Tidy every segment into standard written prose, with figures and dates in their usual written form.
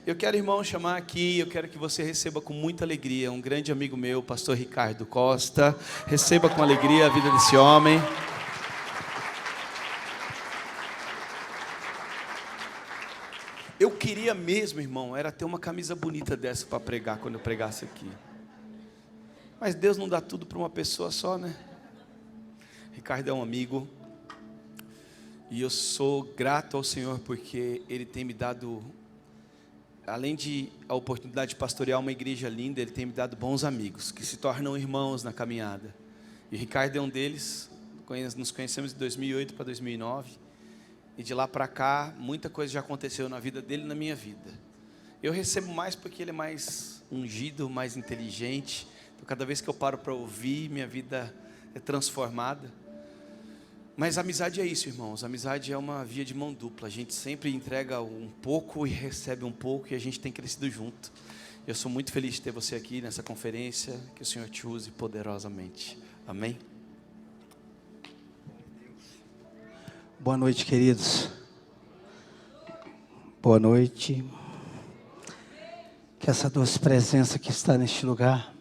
Eu quero, irmão, chamar aqui, eu quero que você receba com muita alegria um grande amigo meu, pastor Ricardo Costa. Receba com alegria a vida desse homem. Eu queria mesmo, irmão, era ter uma camisa bonita dessa para pregar quando eu pregasse aqui. Mas Deus não dá tudo para uma pessoa só, né? Ricardo é um amigo. E eu sou grato ao Senhor porque Ele tem me dado, além de a oportunidade de pastorear uma igreja linda, Ele tem me dado bons amigos, que se tornam irmãos na caminhada. E o Ricardo é um deles. Nos conhecemos de 2008 para 2009. E de lá para cá, muita coisa já aconteceu na vida dele e na minha vida. Eu recebo mais porque ele é mais ungido, mais inteligente. Então, cada vez que eu paro para ouvir, minha vida é transformada. Mas a amizade é isso, irmãos. A amizade é uma via de mão dupla. A gente sempre entrega um pouco e recebe um pouco, e a gente tem crescido junto. Eu sou muito feliz de ter você aqui nessa conferência. Que o Senhor te use poderosamente. Amém? Boa noite, queridos. Boa noite. Que essa doce presença que está neste lugar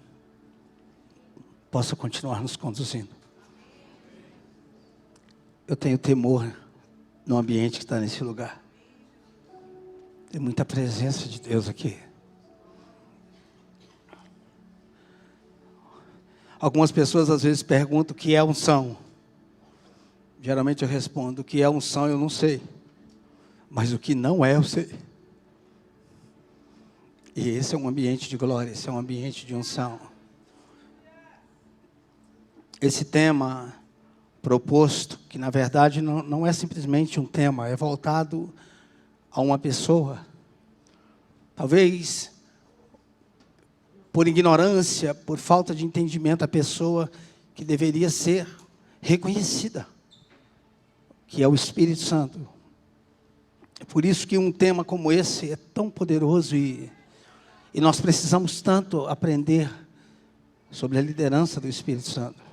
possa continuar nos conduzindo. Eu tenho temor no ambiente que está nesse lugar. Tem muita presença de Deus aqui. Algumas pessoas às vezes perguntam o que é unção. Geralmente eu respondo, o que é unção eu não sei. Mas o que não é eu sei. E esse é um ambiente de glória, esse é um ambiente de unção. Esse tema proposto, que na verdade não é simplesmente um tema, é voltado a uma pessoa. Talvez por ignorância, por falta de entendimento, a pessoa que deveria ser reconhecida, que é o Espírito Santo. É por isso que um tema como esse é tão poderoso e nós precisamos tanto aprender sobre a liderança do Espírito Santo.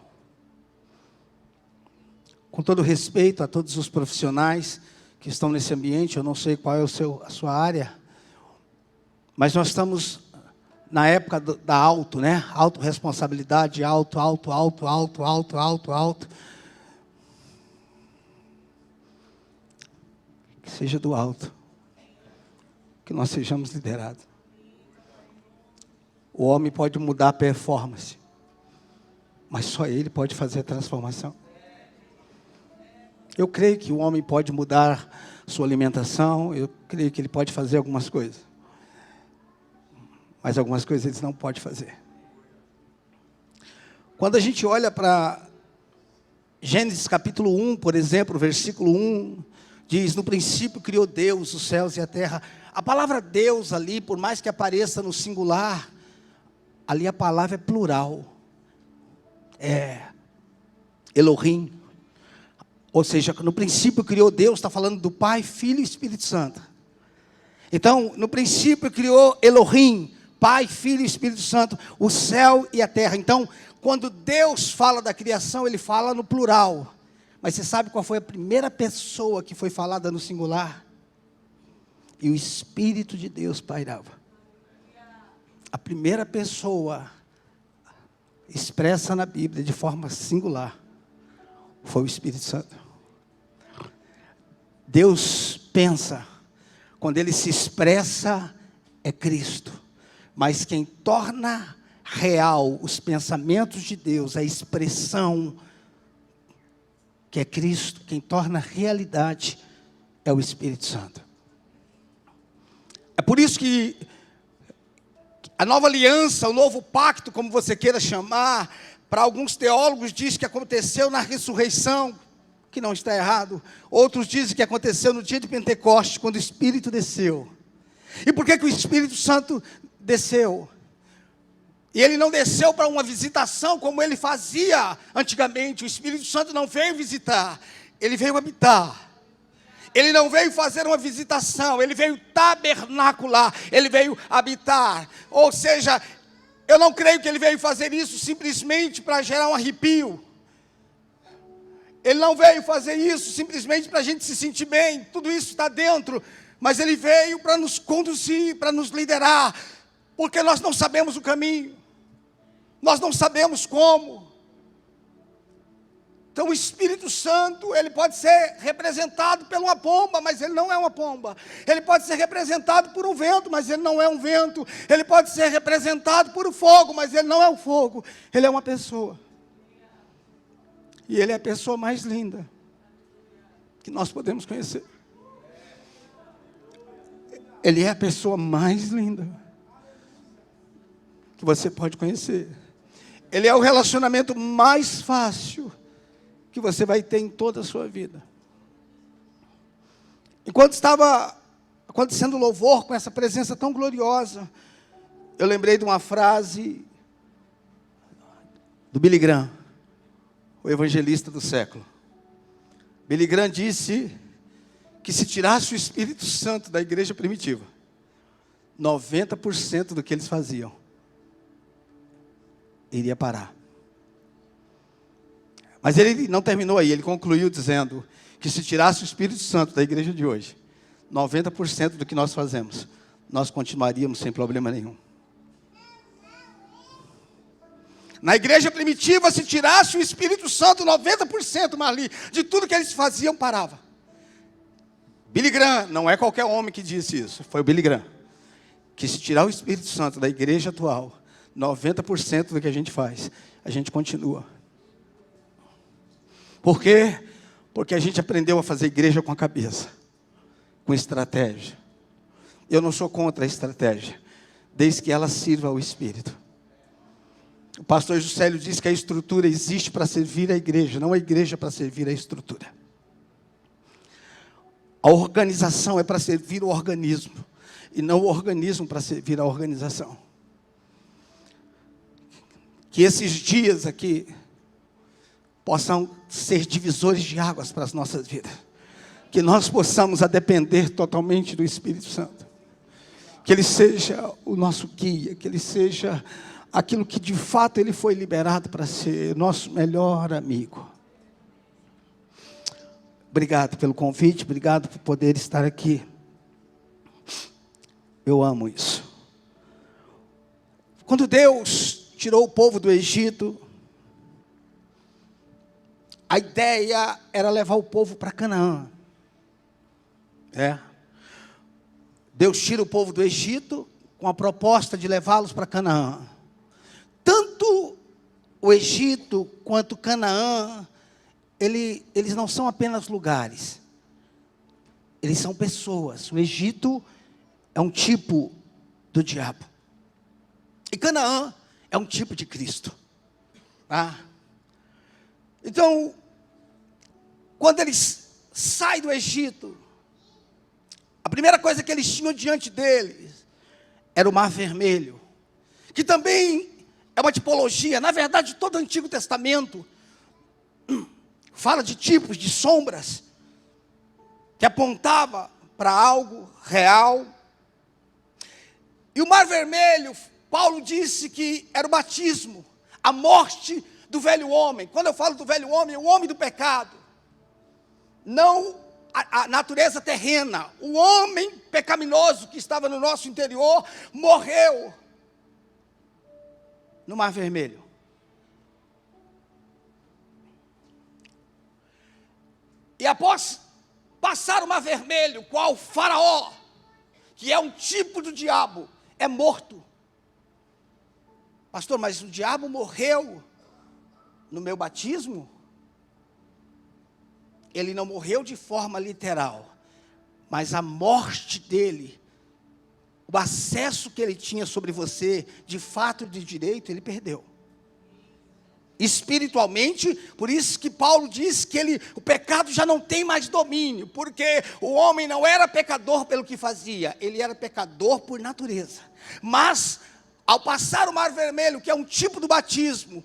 Com todo respeito a todos os profissionais que estão nesse ambiente, eu não sei qual é a sua área, mas nós estamos na época da né? Autorresponsabilidade, alto. Que seja do alto, que nós sejamos liderados. O homem pode mudar a performance, mas só ele pode fazer a transformação. Eu creio que o homem pode mudar sua alimentação, eu creio que ele pode fazer algumas coisas. Mas algumas coisas ele não pode fazer. Quando a gente olha para Gênesis capítulo 1, por exemplo, versículo 1, diz, no princípio criou Deus os céus e a terra. A palavra Deus ali, por mais que apareça no singular, ali a palavra é plural. É Elohim. Ou seja, no princípio criou Deus, está falando do Pai, Filho e Espírito Santo. Então, no princípio criou Elohim, Pai, Filho e Espírito Santo, o céu e a terra. Então, quando Deus fala da criação, Ele fala no plural. Mas você sabe qual foi a primeira pessoa que foi falada no singular? E o Espírito de Deus pairava. A primeira pessoa expressa na Bíblia de forma singular foi o Espírito Santo. Deus pensa, quando Ele se expressa, é Cristo. Mas quem torna real os pensamentos de Deus, a expressão que é Cristo, quem torna realidade é o Espírito Santo. É por isso que a nova aliança, o novo pacto, como você queira chamar, para alguns teólogos diz que aconteceu na ressurreição, que não está errado. Outros dizem que aconteceu no dia de Pentecostes, quando o Espírito desceu. E por que o Espírito Santo desceu? E ele não desceu para uma visitação como ele fazia antigamente. O Espírito Santo não veio visitar, ele veio habitar. Ele não veio fazer uma visitação, ele veio tabernacular, ele veio habitar. Ou seja, eu não creio que ele veio fazer isso simplesmente para gerar um arrepio. Ele não veio fazer isso simplesmente para a gente se sentir bem. Tudo isso está dentro. Mas Ele veio para nos conduzir, para nos liderar, porque nós não sabemos o caminho, nós não sabemos como. Então o Espírito Santo, ele pode ser representado por uma pomba, mas ele não é uma pomba. Ele pode ser representado por um vento, mas ele não é um vento. Ele pode ser representado por um fogo, mas ele não é um fogo. Ele é uma pessoa. E ele é a pessoa mais linda que nós podemos conhecer. Ele é a pessoa mais linda que você pode conhecer. Ele é o relacionamento mais fácil que você vai ter em toda a sua vida. Enquanto estava acontecendo o louvor com essa presença tão gloriosa, eu lembrei de uma frase do Billy Graham, o evangelista do século. Billy Graham disse que se tirasse o Espírito Santo da igreja primitiva, 90% do que eles faziam iria parar. Mas ele não terminou aí, ele concluiu dizendo que se tirasse o Espírito Santo da igreja de hoje, 90% do que nós fazemos, nós continuaríamos sem problema nenhum. Na igreja primitiva, se tirasse o Espírito Santo, 90%, Marli, de tudo que eles faziam parava. Billy Graham, não é qualquer homem que disse isso, foi o Billy Graham, que se tirar o Espírito Santo da igreja atual, 90% do que a gente faz, a gente continua. Por quê? Porque a gente aprendeu a fazer igreja com a cabeça, com estratégia. Eu não sou contra a estratégia, desde que ela sirva ao Espírito. O pastor Juscelio disse que a estrutura existe para servir a igreja, não a igreja para servir a estrutura. A organização é para servir o organismo, e não o organismo para servir a organização. Que esses dias aqui possam ser divisores de águas para as nossas vidas. Que nós possamos a depender totalmente do Espírito Santo. Que Ele seja o nosso guia, que Ele seja aquilo que de fato Ele foi liberado para ser, nosso melhor amigo. Obrigado pelo convite, obrigado por poder estar aqui. Eu amo isso. Quando Deus tirou o povo do Egito, a ideia era levar o povo para Canaã. Deus tira o povo do Egito com a proposta de levá-los para Canaã. Tanto o Egito quanto Canaã, eles não são apenas lugares. Eles são pessoas. O Egito é um tipo do diabo. E Canaã é um tipo de Cristo. Então, quando eles saem do Egito, a primeira coisa que eles tinham diante deles era o Mar Vermelho, que também é uma tipologia. Na verdade, todo o Antigo Testamento fala de tipos, de sombras, que apontava para algo real. E o Mar Vermelho, Paulo disse que era o batismo, a morte do velho homem. Quando eu falo do velho homem, é o homem do pecado. Não a natureza terrena. O homem pecaminoso que estava no nosso interior morreu no Mar Vermelho. E após passar o Mar Vermelho, qual Faraó, que é um tipo do diabo, é morto. Pastor, mas o diabo morreu no meu batismo? Ele não morreu de forma literal, mas a morte dele, o acesso que ele tinha sobre você, de fato e de direito, ele perdeu. Espiritualmente, por isso que Paulo diz que o pecado já não tem mais domínio, porque o homem não era pecador pelo que fazia, ele era pecador por natureza. Mas, ao passar o Mar Vermelho, que é um tipo do batismo,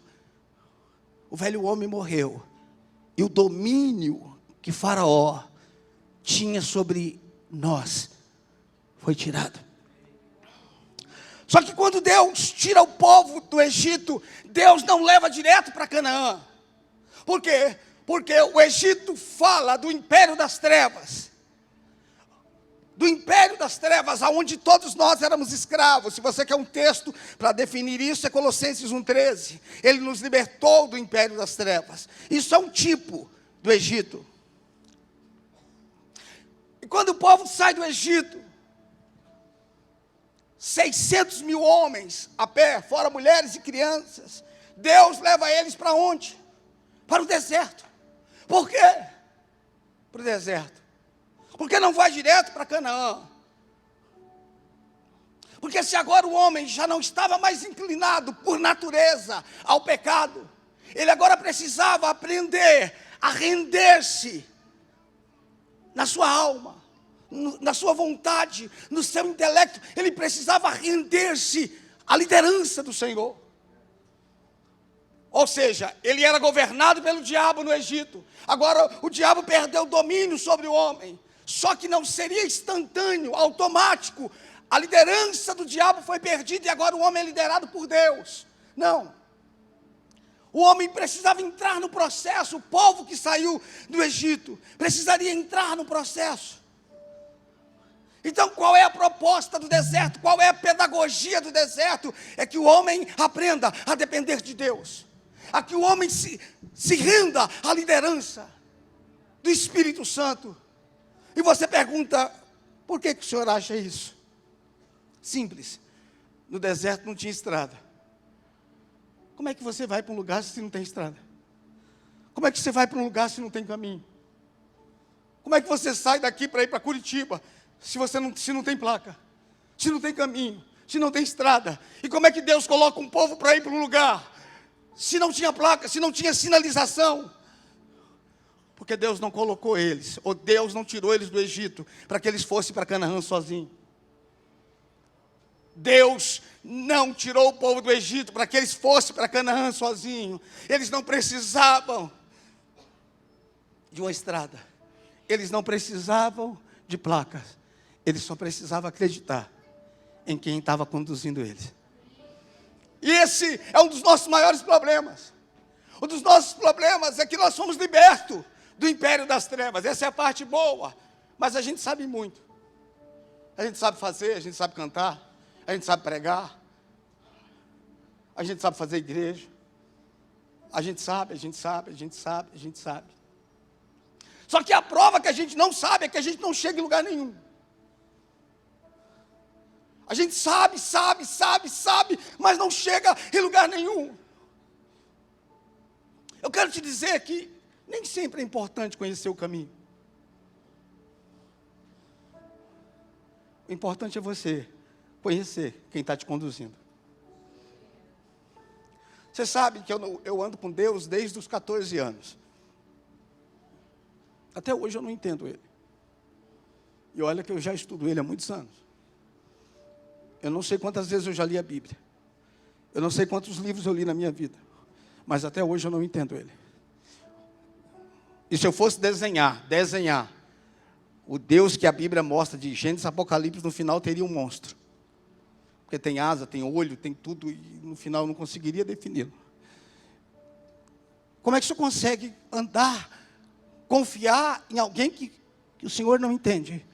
o velho homem morreu, e o domínio que Faraó tinha sobre nós foi tirado. Só que quando Deus tira o povo do Egito, Deus não leva direto para Canaã. Por quê? Porque o Egito fala do império das trevas. do império das trevas, aonde todos nós éramos escravos. Se você quer um texto para definir isso, é Colossenses 1,13. Ele nos libertou do império das trevas. Isso é um tipo do Egito. E quando o povo sai do Egito, 600 mil homens a pé, fora mulheres e crianças, Deus leva eles para onde? Para o deserto. Por quê? Para o deserto. Por que não vai direto para Canaã? Porque se agora o homem já não estava mais inclinado por natureza ao pecado, ele agora precisava aprender a render-se na sua alma, na sua vontade, no seu intelecto. Ele precisava render-se à liderança do Senhor. Ou seja, ele era governado pelo diabo no Egito. Agora o diabo perdeu o domínio sobre o homem. Só que não seria instantâneo, automático. A liderança do diabo foi perdida e agora o homem é liderado por Deus. Não. O homem precisava entrar no processo. O povo que saiu do Egito precisaria entrar no processo. Então, qual é a proposta do deserto? Qual é a pedagogia do deserto? É que o homem aprenda a depender de Deus. A que o homem se renda à liderança do Espírito Santo. E você pergunta, por que o senhor acha isso? Simples. No deserto não tinha estrada. Como é que você vai para um lugar se não tem estrada? Como é que você vai para um lugar se não tem caminho? Como é que você sai daqui para ir para Curitiba se não tem placa? Se não tem caminho? Se não tem estrada? E como é que Deus coloca um povo para ir para um lugar se não tinha placa, se não tinha sinalização? Porque Deus não colocou eles, ou Deus não tirou eles do Egito, para que eles fossem para Canaã sozinhos. Deus não tirou o povo do Egito, para que eles fossem para Canaã sozinhos. Eles não precisavam de uma estrada. Eles não precisavam de placas. Eles só precisavam acreditar em quem estava conduzindo eles. E esse é um dos nossos maiores problemas. Um dos nossos problemas é que nós somos libertos do império das trevas. Essa é a parte boa. Mas a gente sabe muito. A gente sabe fazer, a gente sabe cantar, a gente sabe pregar, a gente sabe fazer igreja. A gente sabe. Só que a prova que a gente não sabe é que a gente não chega em lugar nenhum. A gente sabe, mas não chega em lugar nenhum. Eu quero te dizer que nem sempre é importante conhecer o caminho. O importante é você conhecer quem está te conduzindo. Você sabe que eu ando com Deus desde os 14 anos. Até hoje eu não entendo Ele. E olha que eu já estudo Ele há muitos anos. Eu não sei quantas vezes eu já li a Bíblia. Eu não sei quantos livros eu li na minha vida. Mas até hoje eu não entendo Ele. E se eu fosse desenhar o Deus que a Bíblia mostra de Gênesis, Apocalipse, no final teria um monstro. Porque tem asa, tem olho, tem tudo, e no final eu não conseguiria defini-lo. Como é que o senhor consegue andar, confiar em alguém que o senhor não entende?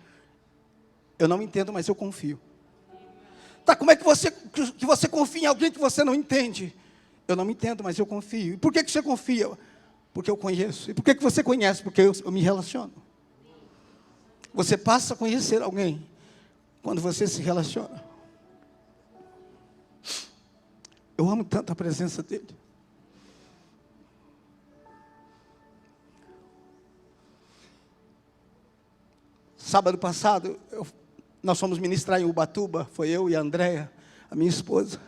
Eu não entendo, mas eu confio. Tá, como é que você confia em alguém que você não entende? Eu não me entendo, mas eu confio. E por que você confia? Porque eu conheço. E por que você conhece? Porque eu me relaciono. Você passa a conhecer alguém quando você se relaciona. Eu amo tanto a presença dele. Sábado passado, nós fomos ministrar em Ubatuba. Foi eu e a Andréia, a minha esposa.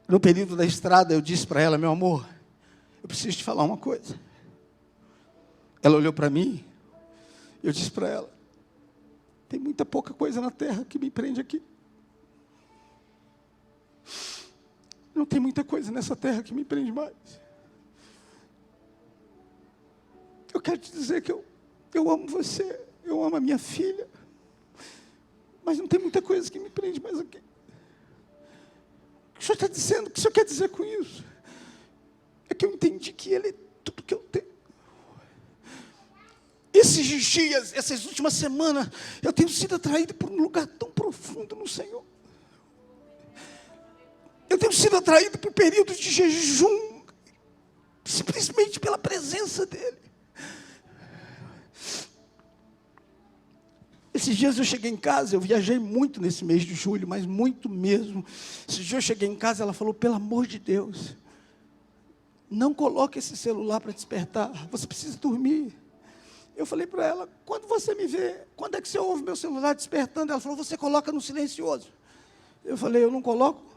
No período da estrada, eu disse para ela: meu amor, eu preciso te falar uma coisa. Ela olhou para mim. Eu disse para ela: tem muita pouca coisa na terra que me prende aqui. Não tem muita coisa nessa terra que me prende mais. Eu quero te dizer que eu amo você, eu amo a minha filha, mas não tem muita coisa que me prende mais aqui. O que o senhor está dizendo? O que o senhor quer dizer com isso? É que eu entendi que Ele é tudo que eu tenho. esses dias, essas últimas semanas, eu tenho sido atraído por um lugar tão profundo no Senhor. Eu tenho sido atraído por períodos de jejum, simplesmente pela presença dEle. Esses dias eu cheguei em casa, eu viajei muito nesse mês de julho, mas muito mesmo. Esses dias eu cheguei em casa, ela falou, pelo amor de Deus, não coloque esse celular para despertar, você precisa dormir. Eu falei para ela, quando você me vê, quando é que você ouve meu celular despertando? Ela falou, você coloca no silencioso. Eu falei, eu não coloco.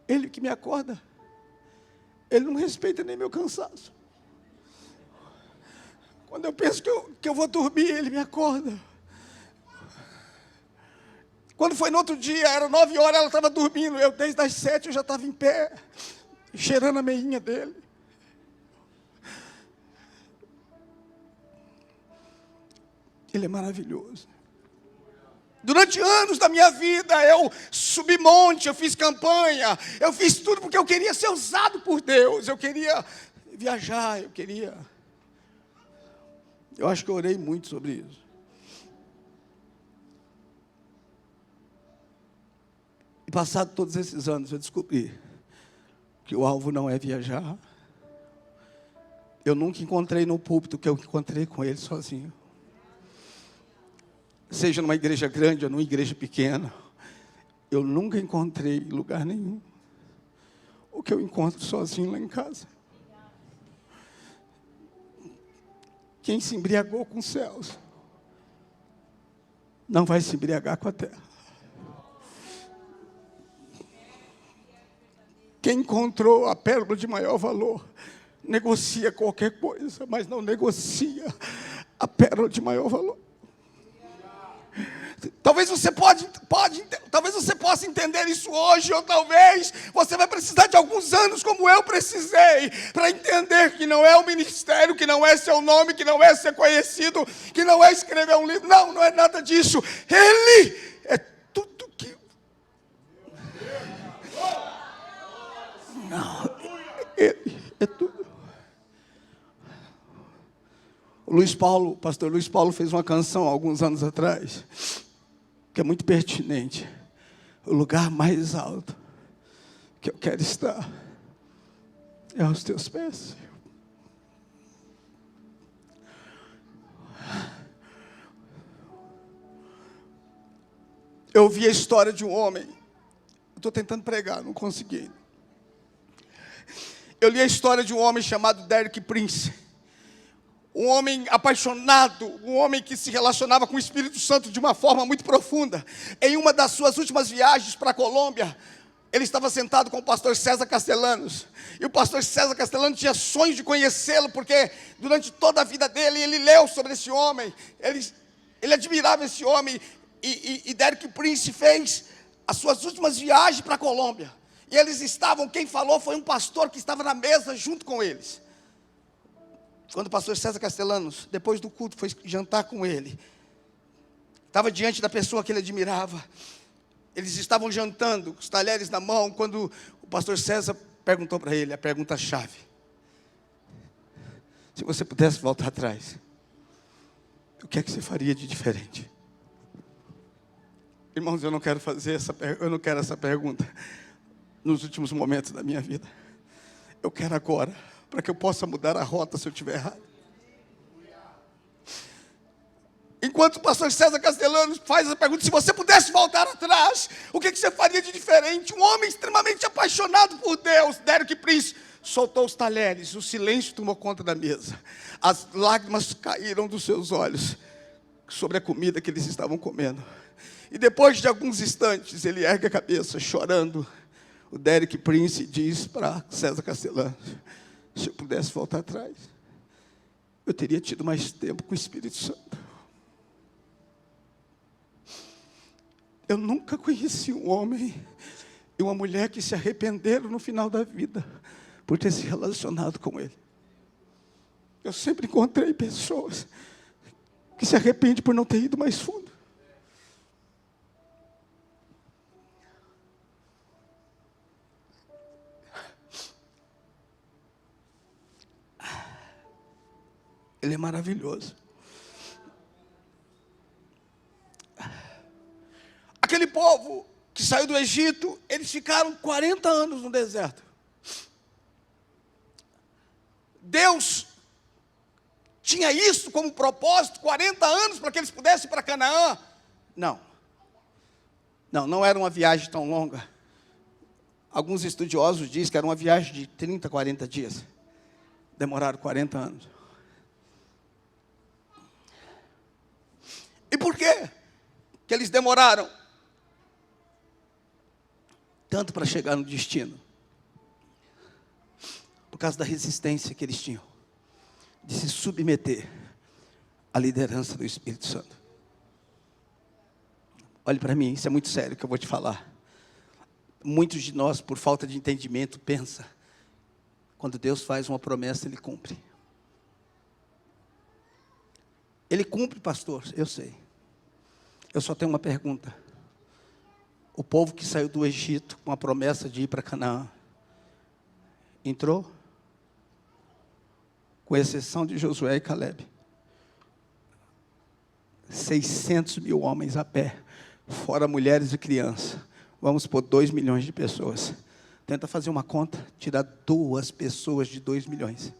Ele que me acorda, ele não respeita nem meu cansaço. Quando eu penso que eu vou dormir, ele me acorda. Quando foi no outro dia, era 9 horas, ela estava dormindo. Eu, desde as 7, eu já estava em pé, cheirando a meinha dele. Ele é maravilhoso. Durante anos da minha vida, eu subi monte, eu fiz campanha, eu fiz tudo porque eu queria ser usado por Deus. Eu queria viajar, eu acho que eu orei muito sobre isso. E passado todos esses anos, eu descobri que o alvo não é viajar. Eu nunca encontrei no púlpito o que eu encontrei com ele sozinho. Seja numa igreja grande ou numa igreja pequena, eu nunca encontrei em lugar nenhum o que eu encontro sozinho lá em casa. Quem se embriagou com os céus, não vai se embriagar com a terra. Quem encontrou a pérola de maior valor, negocia qualquer coisa, mas não negocia a pérola de maior valor. Talvez você talvez você possa entender isso hoje, ou talvez você vai precisar de alguns anos, como eu precisei, para entender que não é o ministério, que não é seu nome, que não é ser conhecido, que não é escrever um livro. Não, não é nada disso. Ele é tudo que... Não, Ele é tudo. O pastor Luiz Paulo fez uma canção há alguns anos atrás, que é muito pertinente. O lugar mais alto que eu quero estar é aos teus pés. Eu ouvi a história de um homem. Estou tentando pregar, não consegui. Eu li a história de um homem chamado Derek Prince. Um homem apaixonado, um homem que se relacionava com o Espírito Santo de uma forma muito profunda. Em uma das suas últimas viagens para a Colômbia, ele estava sentado com o pastor César Castellanos. E o pastor César Castellanos tinha sonhos de conhecê-lo, porque durante toda a vida dele, ele leu sobre esse homem. Ele admirava esse homem. E Derek Prince fez as suas últimas viagens para a Colômbia. E eles estavam, quem falou foi um pastor que estava na mesa junto com eles. Quando o pastor César Castellanos, depois do culto, foi jantar com ele, estava diante da pessoa que ele admirava. Eles estavam jantando, os talheres na mão, quando o pastor César perguntou para ele a pergunta-chave: se você pudesse voltar atrás, o que é que você faria de diferente? Irmãos, eu não quero essa pergunta nos últimos momentos da minha vida. Eu quero agora, para que eu possa mudar a rota se eu estiver errado. Enquanto o pastor César Castellanos faz a pergunta, se você pudesse voltar atrás, o que você faria de diferente? Um homem extremamente apaixonado por Deus, Derek Prince, soltou os talheres, o silêncio tomou conta da mesa. As lágrimas caíram dos seus olhos sobre a comida que eles estavam comendo. E depois de alguns instantes, ele ergue a cabeça, chorando. O Derek Prince diz para César Castellanos: se eu pudesse voltar atrás, eu teria tido mais tempo com o Espírito Santo. Eu nunca conheci um homem e uma mulher que se arrependeram no final da vida por ter se relacionado com ele. Eu sempre encontrei pessoas que se arrependem por não ter ido mais fundo. Ele é maravilhoso. Aquele povo que saiu do Egito, eles ficaram 40 anos no deserto. Deus tinha isso como propósito, 40 anos para que eles pudessem ir para Canaã? Não era uma viagem tão longa. Alguns estudiosos dizem que era uma viagem de 30, 40 dias. Demoraram 40 anos. E por quê que eles demoraram tanto para chegar no destino? Por causa da resistência que eles tinham de se submeter à liderança do Espírito Santo. Olhe para mim, isso é muito sério que eu vou te falar. Muitos de nós, por falta de entendimento, pensa, quando Deus faz uma promessa, Ele cumpre. Ele cumpre, pastor, eu sei. Eu só tenho uma pergunta. O povo que saiu do Egito com a promessa de ir para Canaã, entrou? Com exceção de Josué e Caleb. 600 mil homens a pé, fora mulheres e crianças. Vamos por 2 milhões de pessoas. Tenta fazer uma conta, tirar 2 pessoas de 2 milhões.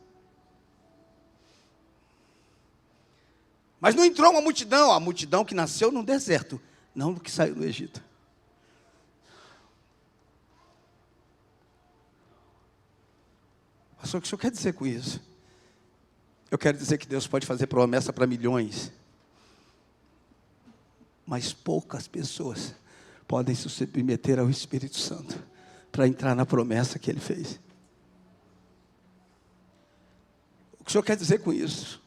Mas não entrou uma multidão, a multidão que nasceu no deserto, não do que saiu do Egito. Pastor, o que o senhor quer dizer com isso? Eu quero dizer que Deus pode fazer promessa para milhões, mas poucas pessoas podem se submeter ao Espírito Santo para entrar na promessa que Ele fez. O que o senhor quer dizer com isso?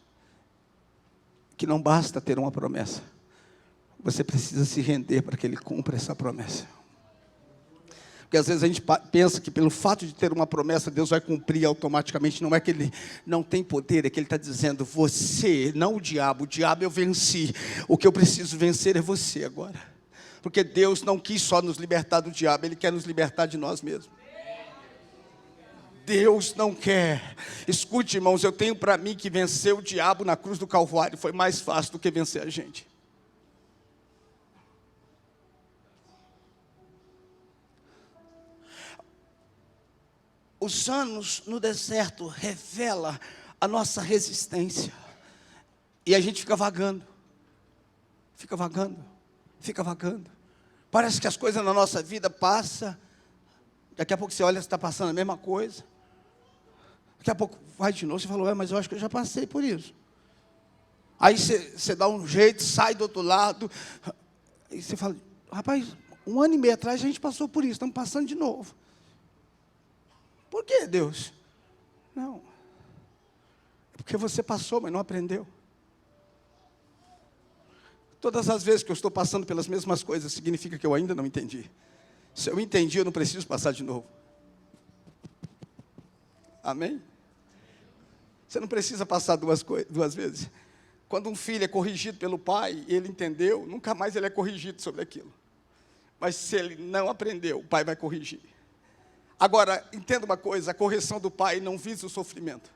Que não basta ter uma promessa, você precisa se render para que Ele cumpra essa promessa. Porque às vezes a gente pensa que pelo fato de ter uma promessa, Deus vai cumprir automaticamente. Não é que Ele não tem poder, é que Ele está dizendo, você, não o diabo eu venci. O que eu preciso vencer é você agora. Porque Deus não quis só nos libertar do diabo, Ele quer nos libertar de nós mesmos. Deus não quer. Escute, irmãos, eu tenho para mim que vencer o diabo na cruz do Calvário foi mais fácil do que vencer a gente. Os anos no deserto revelam a nossa resistência. E a gente fica vagando. Fica vagando. Fica vagando. Parece que as coisas na nossa vida passam. Daqui a pouco você olha, você está passando a mesma coisa. Daqui a pouco vai de novo, você fala, mas eu acho que eu já passei por isso. Aí você dá um jeito, sai do outro lado. E você fala, rapaz, 1 ano e meio atrás a gente passou por isso, estamos passando de novo. Por que, Deus? Não. É porque você passou, mas não aprendeu. Todas as vezes que eu estou passando pelas mesmas coisas, significa que eu ainda não entendi. Se eu entendi, eu não preciso passar de novo. Amém? Você não precisa passar duas vezes. Quando um filho é corrigido pelo pai, e ele entendeu, nunca mais ele é corrigido sobre aquilo. Mas se ele não aprendeu, o pai vai corrigir. Agora, entenda uma coisa, a correção do pai não visa o sofrimento.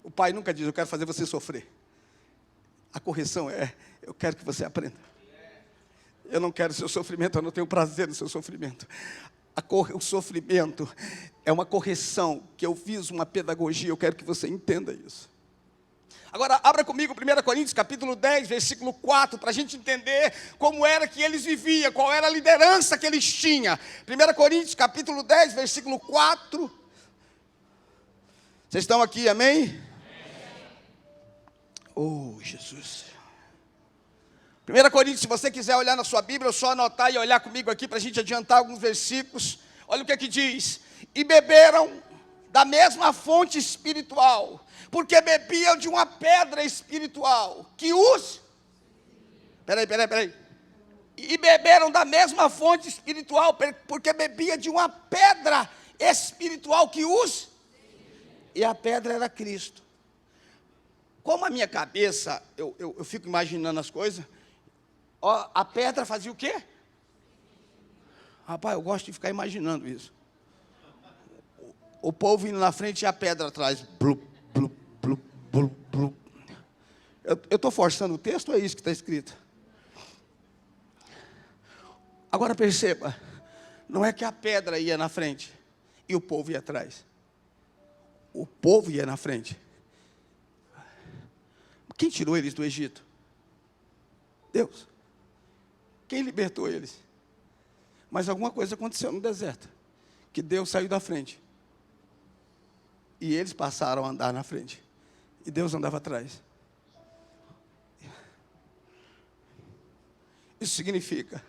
O pai nunca diz, eu quero fazer você sofrer. A correção é, eu quero que você aprenda. Eu não quero seu sofrimento, eu não tenho prazer no seu sofrimento. O sofrimento é uma correção, que eu fiz uma pedagogia, eu quero que você entenda isso. Agora, abra comigo 1 Coríntios, capítulo 10, versículo 4, para a gente entender como era que eles viviam, qual era a liderança que eles tinham. 1 Coríntios, capítulo 10, versículo 4. Vocês estão aqui, amém? Oh, Jesus. 1 Coríntios, se você quiser olhar na sua Bíblia, é só anotar e olhar comigo aqui para a gente adiantar alguns versículos. Olha o que é que diz. E beberam da mesma fonte espiritual, porque bebiam de uma pedra espiritual, que os... Peraí. E beberam da mesma fonte espiritual, porque bebia de uma pedra espiritual, que os... E a pedra era Cristo. Como a minha cabeça, eu fico imaginando as coisas, ó, a pedra fazia o quê? Rapaz, eu gosto de ficar imaginando isso. O povo indo na frente e a pedra atrás. Blu, blu, blu, blu, blu. Eu estou forçando o texto ou é isso que está escrito? Agora perceba, não é que a pedra ia na frente e o povo ia atrás. O povo ia na frente. Quem tirou eles do Egito? Deus. Quem libertou eles? Mas alguma coisa aconteceu no deserto, que Deus saiu da frente. E eles passaram a andar na frente. E Deus andava atrás. Isso significa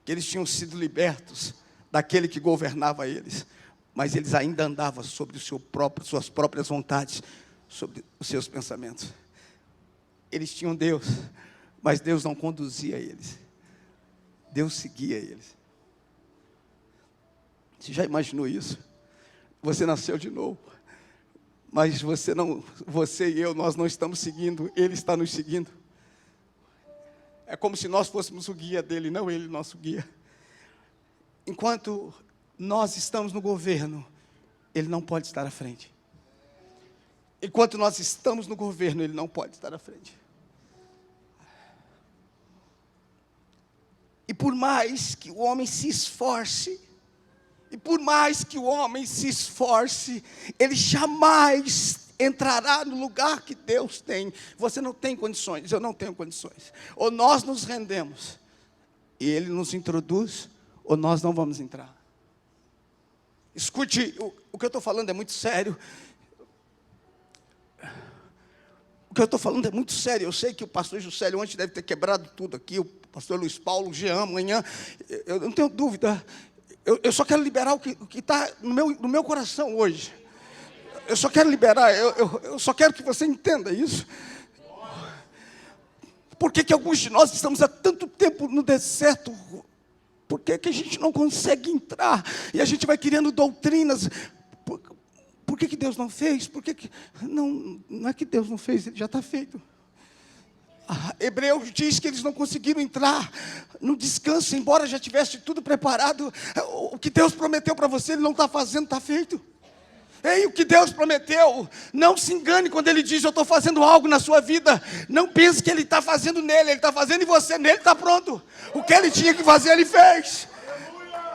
que eles tinham sido libertos daquele que governava eles, mas eles ainda andavam sobre suas próprias vontades, sobre os seus pensamentos. Eles tinham Deus, mas Deus não conduzia eles. Deus seguia eles. Você já imaginou isso? Você nasceu de novo, mas você e eu, nós não estamos seguindo, Ele está nos seguindo. É como se nós fôssemos o guia dele, não ele nosso guia. Enquanto nós estamos no governo, ele não pode estar à frente. Enquanto nós estamos no governo, ele não pode estar à frente. E por mais que o homem se esforce, ele jamais entrará no lugar que Deus tem. Você não tem condições, eu não tenho condições. Ou nós nos rendemos e Ele nos introduz, ou nós não vamos entrar. Escute, o que eu estou falando é muito sério. O que eu estou falando é muito sério. Eu sei que o pastor Juscelio ontem deve ter quebrado tudo aqui, o pastor Luiz Paulo, o Jean, amanhã, eu não tenho dúvida. Eu só quero liberar o que está no meu coração hoje. Eu só quero liberar, eu só quero que você entenda isso. Por que alguns de nós estamos há tanto tempo no deserto? Por que a gente não consegue entrar? E a gente vai criando doutrinas. Por que Deus não fez? Não é que Deus não fez, ele já está feito. Hebreus diz que eles não conseguiram entrar no descanso, embora já tivesse tudo preparado. O que Deus prometeu para você, Ele não está fazendo, está feito. Ei, o que Deus prometeu, não se engane quando Ele diz, eu estou fazendo algo na sua vida. Não pense que Ele está fazendo nele, Ele está fazendo em você, nele está pronto. O que Ele tinha que fazer, Ele fez.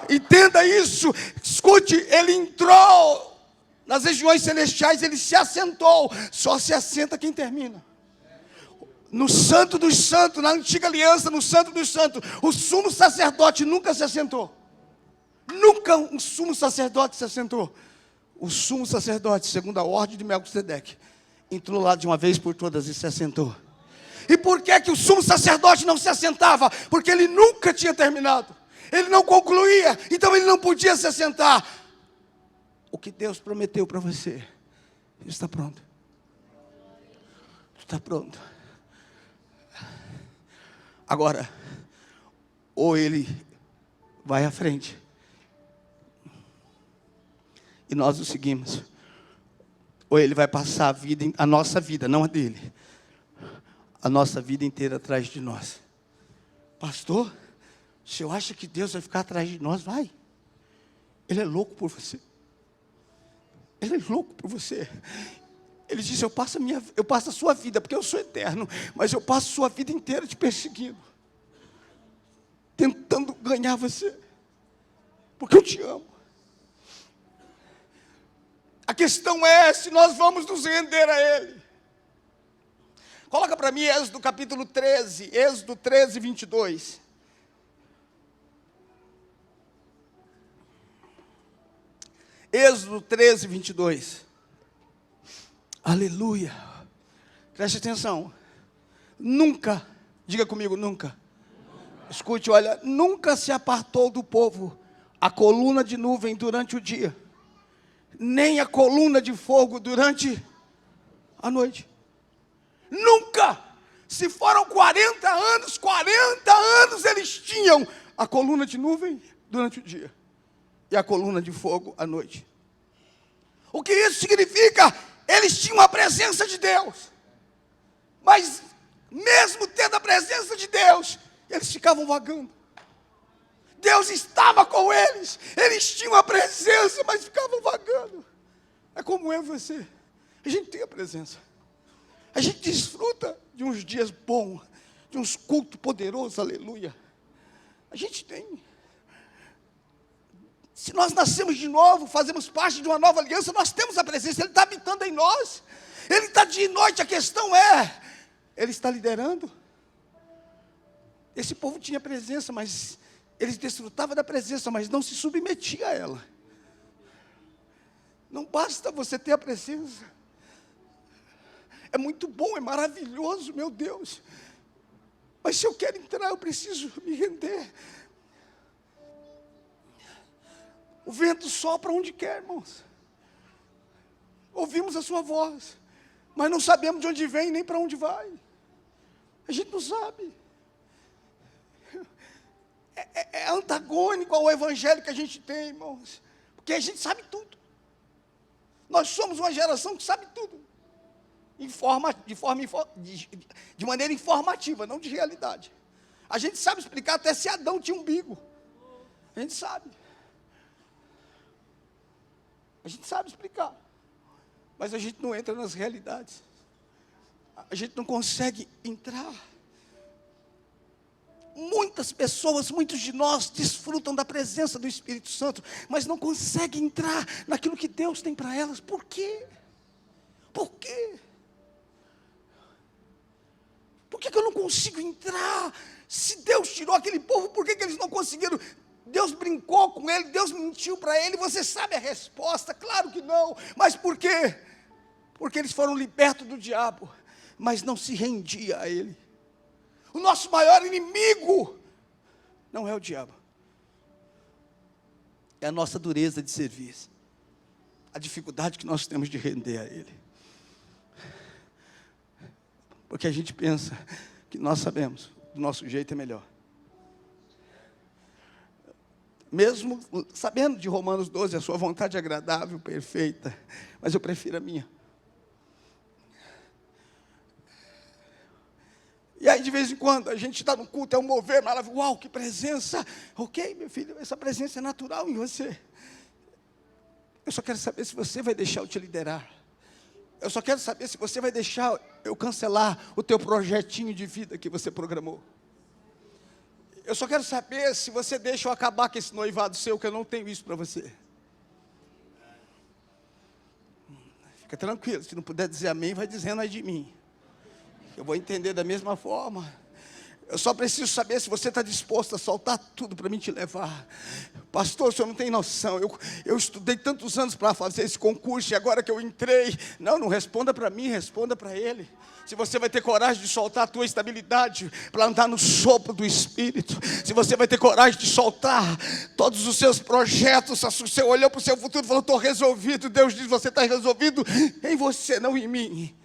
Entenda isso, escute, Ele entrou nas regiões celestiais, Ele se assentou. Só se assenta quem termina. No Santo dos Santos, na antiga aliança, no Santo dos Santos, o sumo sacerdote nunca se assentou. Nunca um sumo sacerdote se assentou. O sumo sacerdote, segundo a ordem de Melquisedeque, entrou lá de uma vez por todas e se assentou. E por que o sumo sacerdote não se assentava? Porque ele nunca tinha terminado. Ele não concluía, então ele não podia se assentar. O que Deus prometeu para você, está pronto. Está pronto. Agora, ou ele vai à frente, e nós o seguimos, ou ele vai passar a nossa vida, não a dele, a nossa vida inteira atrás de nós. Pastor, o senhor acha que Deus vai ficar atrás de nós? Vai. Ele é louco por você. Ele é louco por você. Ele disse, eu passo a sua vida, porque eu sou eterno, mas eu passo a sua vida inteira te perseguindo, tentando ganhar você, porque eu te amo. A questão é se nós vamos nos render a Ele. Coloca para mim Êxodo capítulo 13, Êxodo 13, 22. Êxodo 13, 22. Aleluia. Preste atenção. Nunca, diga comigo, nunca. Escute, olha, nunca se apartou do povo a coluna de nuvem durante o dia, nem a coluna de fogo durante a noite. Nunca. Se foram 40 anos eles tinham a coluna de nuvem durante o dia e a coluna de fogo à noite. O que isso significa? Eles tinham a presença de Deus, mas mesmo tendo a presença de Deus, eles ficavam vagando. Deus estava com eles, eles tinham a presença, mas ficavam vagando. É como eu e você, a gente tem a presença, a gente desfruta de uns dias bons, de uns cultos poderosos, aleluia. A gente tem, Se nós nascemos de novo, fazemos parte de uma nova aliança, nós temos a presença, Ele está habitando em nós. Ele está dia e noite, a questão é, Ele está liderando. Esse povo tinha presença, mas eles desfrutavam da presença, mas não se submetia a ela. Não basta você ter a presença. É muito bom, é maravilhoso, meu Deus. Mas se eu quero entrar, eu preciso me render. O vento sopra onde quer, irmãos. Ouvimos a sua voz, mas não sabemos de onde vem nem para onde vai. A gente não sabe. É antagônico ao evangelho que a gente tem, irmãos. Porque a gente sabe tudo. Nós somos uma geração que sabe tudo. De maneira informativa, não de realidade. A gente sabe explicar até se Adão tinha umbigo. A gente sabe. A gente sabe explicar. Mas a gente não entra nas realidades. A gente não consegue entrar. Muitas pessoas, muitos de nós desfrutam da presença do Espírito Santo, mas não conseguem entrar naquilo que Deus tem para elas. Por quê? Por quê? Por que eu não consigo entrar? Se Deus tirou aquele povo, por que eles não conseguiram? Deus brincou com ele, Deus mentiu para ele, você sabe a resposta? Claro que não, mas por quê? Porque eles foram libertos do diabo, mas não se rendia a ele. O nosso maior inimigo não é o diabo, é a nossa dureza de serviço, a dificuldade que nós temos de render a ele. Porque a gente pensa que nós sabemos, do nosso jeito é melhor. Mesmo sabendo de Romanos 12, a sua vontade é agradável, perfeita, mas eu prefiro a minha. E aí de vez em quando a gente está no culto, é um mover maravilhoso, uau, que presença. Ok, meu filho, essa presença é natural em você. Eu só quero saber se você vai deixar eu te liderar. Eu só quero saber se você vai deixar eu cancelar o teu projetinho de vida que você programou. Eu só quero saber se você deixa eu acabar com esse noivado seu, que eu não tenho isso para você. Fica tranquilo, se não puder dizer amém, vai dizendo aí de mim. Eu vou entender da mesma forma. Eu só preciso saber se você está disposto a soltar tudo para mim te levar. Pastor, o senhor não tem noção. Eu estudei tantos anos para fazer esse concurso e agora que eu entrei. Não responda para mim, responda para ele. Se você vai ter coragem de soltar a tua estabilidade para andar no sopro do Espírito. Se você vai ter coragem de soltar todos os seus projetos. Você olhou para o seu futuro e falou, estou resolvido. Deus diz, você está resolvido em você, não em mim.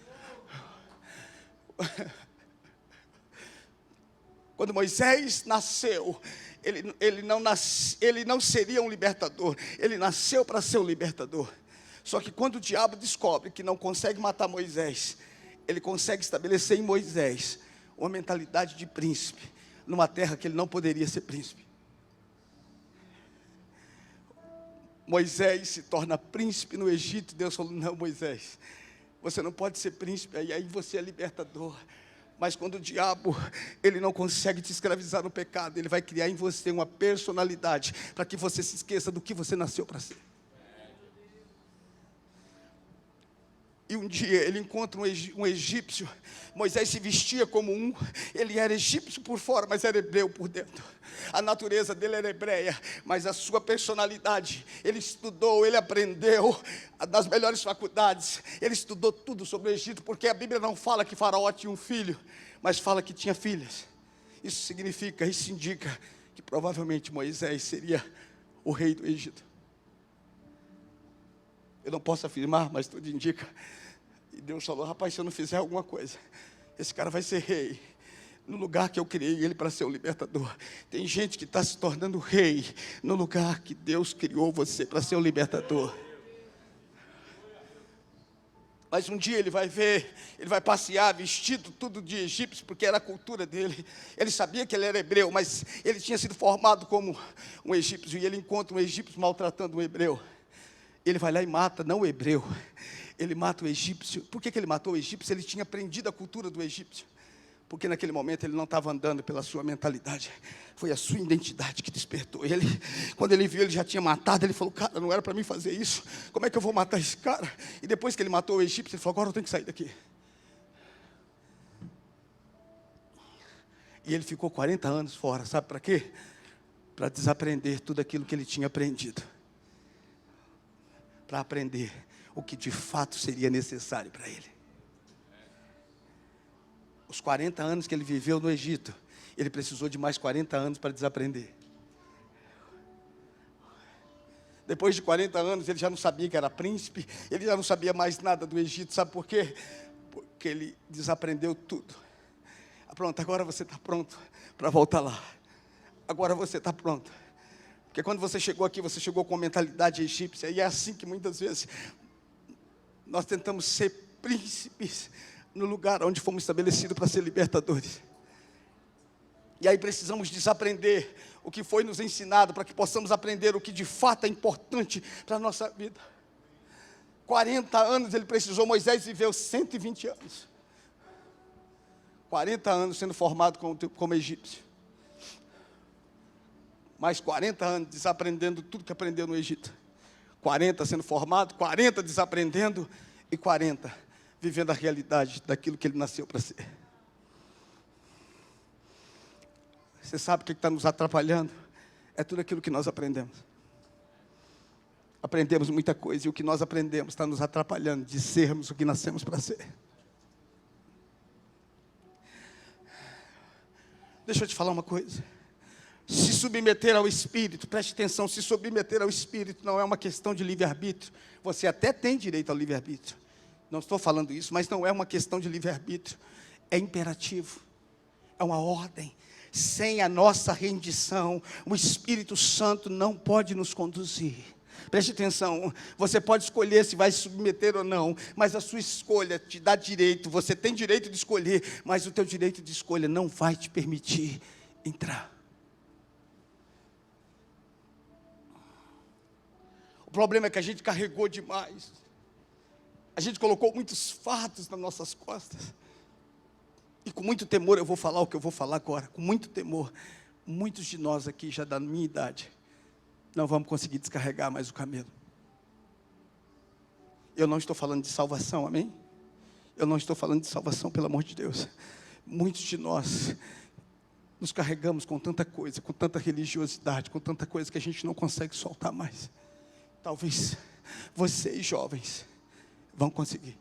Quando Moisés nasceu, ele não seria um libertador, ele nasceu para ser um libertador. Só que quando o diabo descobre que não consegue matar Moisés, ele consegue estabelecer em Moisés uma mentalidade de príncipe, numa terra que ele não poderia ser príncipe. Moisés se torna príncipe no Egito. Deus falou, não, Moisés, você não pode ser príncipe, aí você é libertador. Mas quando o diabo, ele não consegue te escravizar no pecado, ele vai criar em você uma personalidade, para que você se esqueça do que você nasceu para ser. E um dia ele encontra um egípcio. Moisés se vestia como um. Ele era egípcio por fora, mas era hebreu por dentro. A natureza dele era hebreia, mas a sua personalidade, ele estudou, ele aprendeu nas melhores faculdades. Ele estudou tudo sobre o Egito, porque a Bíblia não fala que Faraó tinha um filho, mas fala que tinha filhas. Isso indica que provavelmente Moisés seria o rei do Egito. Eu não posso afirmar, mas tudo indica. E Deus falou, rapaz, se eu não fizer alguma coisa, esse cara vai ser rei, no lugar que eu criei ele para ser o libertador. Tem gente que está se tornando rei, no lugar que Deus criou você para ser o libertador. Mas um dia ele vai passear vestido tudo de egípcio, porque era a cultura dele. Ele sabia que ele era hebreu, mas ele tinha sido formado como um egípcio, e ele encontra um egípcio maltratando um hebreu. Ele vai lá e mata, não o hebreu, ele mata o egípcio. Por que ele matou o egípcio? Ele tinha aprendido a cultura do egípcio. Porque naquele momento ele não estava andando pela sua mentalidade. Foi a sua identidade que despertou ele. Quando ele viu, ele já tinha matado. Ele falou, cara, não era para mim fazer isso. Como é que eu vou matar esse cara? E depois que ele matou o egípcio, ele falou, agora eu tenho que sair daqui. E ele ficou 40 anos fora. Sabe para quê? Para desaprender tudo aquilo que ele tinha aprendido. Para aprender o que de fato seria necessário para ele. Os 40 anos que ele viveu no Egito, ele precisou de mais 40 anos para desaprender. Depois de 40 anos, ele já não sabia que era príncipe, ele já não sabia mais nada do Egito. Sabe por quê? Porque ele desaprendeu tudo. Pronto, agora você está pronto para voltar lá. Agora você está pronto. Porque quando você chegou aqui, você chegou com a mentalidade egípcia. E é assim que muitas vezes nós tentamos ser príncipes no lugar onde fomos estabelecidos para ser libertadores. E aí precisamos desaprender o que foi nos ensinado, para que possamos aprender o que de fato é importante para a nossa vida. 40 anos ele precisou, Moisés viveu 120 anos. 40 anos sendo formado como egípcio. Mais 40 anos desaprendendo tudo que aprendeu no Egito. 40 sendo formado, 40 desaprendendo e 40 vivendo a realidade daquilo que ele nasceu para ser. Você sabe o que está nos atrapalhando? É tudo aquilo que nós aprendemos. Aprendemos muita coisa e o que nós aprendemos está nos atrapalhando de sermos o que nascemos para ser. Deixa eu te falar uma coisa. Se submeter ao Espírito, preste atenção, se submeter ao Espírito não é uma questão de livre-arbítrio. Você até tem direito ao livre-arbítrio. Não estou falando isso, mas não é uma questão de livre-arbítrio. É imperativo. É uma ordem. Sem a nossa rendição, o Espírito Santo não pode nos conduzir. Preste atenção, você pode escolher se vai se submeter ou não, mas a sua escolha te dá direito, você tem direito de escolher, mas o teu direito de escolha não vai te permitir entrar. O problema é que a gente carregou demais. A gente colocou muitos fardos nas nossas costas. E com muito temor eu vou falar o que eu vou falar agora. Com muito temor. Muitos de nós aqui, já da minha idade, não vamos conseguir descarregar mais o camelo. Eu não estou falando de salvação, amém? Eu não estou falando de salvação, pelo amor de Deus. Muitos de nós nos carregamos com tanta coisa, com tanta religiosidade, com tanta coisa que a gente não consegue soltar mais. Talvez vocês jovens vão conseguir.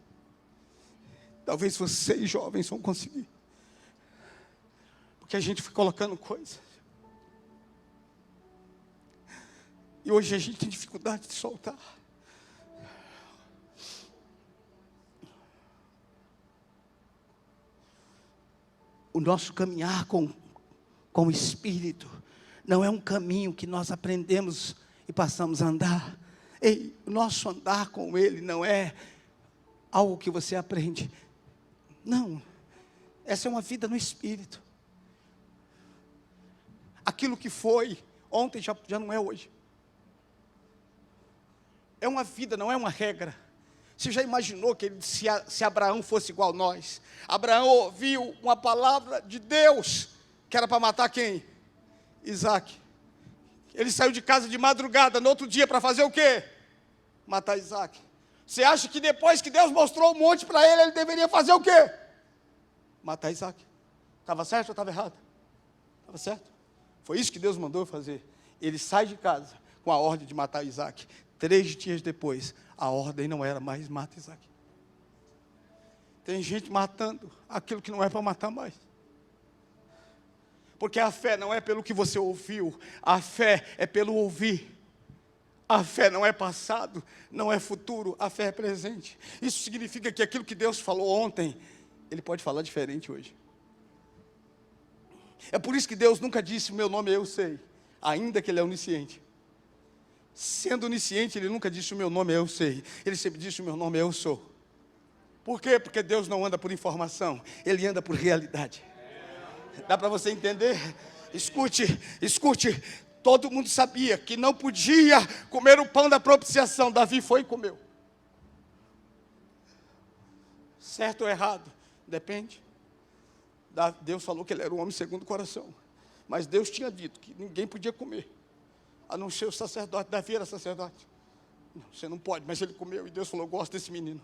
Talvez vocês jovens vão conseguir. Porque a gente foi colocando coisas. E hoje a gente tem dificuldade de soltar. O nosso caminhar com o Espírito não é um caminho que nós aprendemos e passamos a andar. Ei, o nosso andar com Ele não é algo que você aprende. Não, essa é uma vida no Espírito. Aquilo que foi ontem já não é hoje. É uma vida, não é uma regra. Você já imaginou que se Abraão fosse igual a nós? Abraão ouviu uma palavra de Deus, que era para matar quem? Isaac. Ele saiu de casa de madrugada, no outro dia, para fazer o quê? Matar Isaac. Você acha que depois que Deus mostrou um monte para ele, ele deveria fazer o quê? Matar Isaac. Estava certo ou estava errado? Estava certo. Foi isso que Deus mandou fazer. Ele sai de casa com a ordem de matar Isaac. 3 dias depois, a ordem não era mais mata Isaac. Tem gente matando aquilo que não é para matar mais. Porque a fé não é pelo que você ouviu, a fé é pelo ouvir. A fé não é passado, não é futuro, a fé é presente. Isso significa que aquilo que Deus falou ontem, Ele pode falar diferente hoje. É por isso que Deus nunca disse, meu nome eu sei, ainda que Ele é onisciente. Sendo onisciente, Ele nunca disse, o meu nome eu sei. Ele sempre disse, o meu nome eu sou. Por quê? Porque Deus não anda por informação, Ele anda por realidade. Dá para você entender? Escute. Todo mundo sabia que não podia comer o pão da propiciação. Davi foi e comeu. Certo ou errado? Depende. Deus falou que ele era um homem segundo o coração. Mas Deus tinha dito que ninguém podia comer, a não ser o sacerdote. Davi era sacerdote. Não, você não pode, mas ele comeu. E Deus falou: eu gosto desse menino.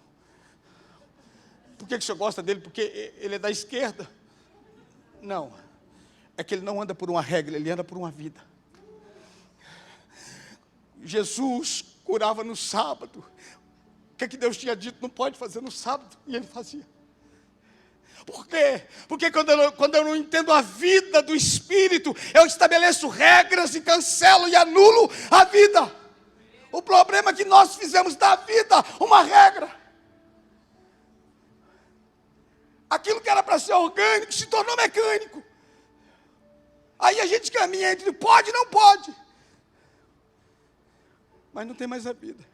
Por que o senhor gosta dele? Porque ele é da esquerda? Não. É que ele não anda por uma regra, ele anda por uma vida. Jesus curava no sábado. O que é que Deus tinha dito? Não pode fazer no sábado. E ele fazia. Por quê? Porque quando eu não entendo a vida do Espírito, eu estabeleço regras e cancelo e anulo a vida. O problema é que nós fizemos da vida uma regra. Aquilo que era para ser orgânico se tornou mecânico. Aí a gente caminha entre pode e não pode. Mas não tem mais a vida.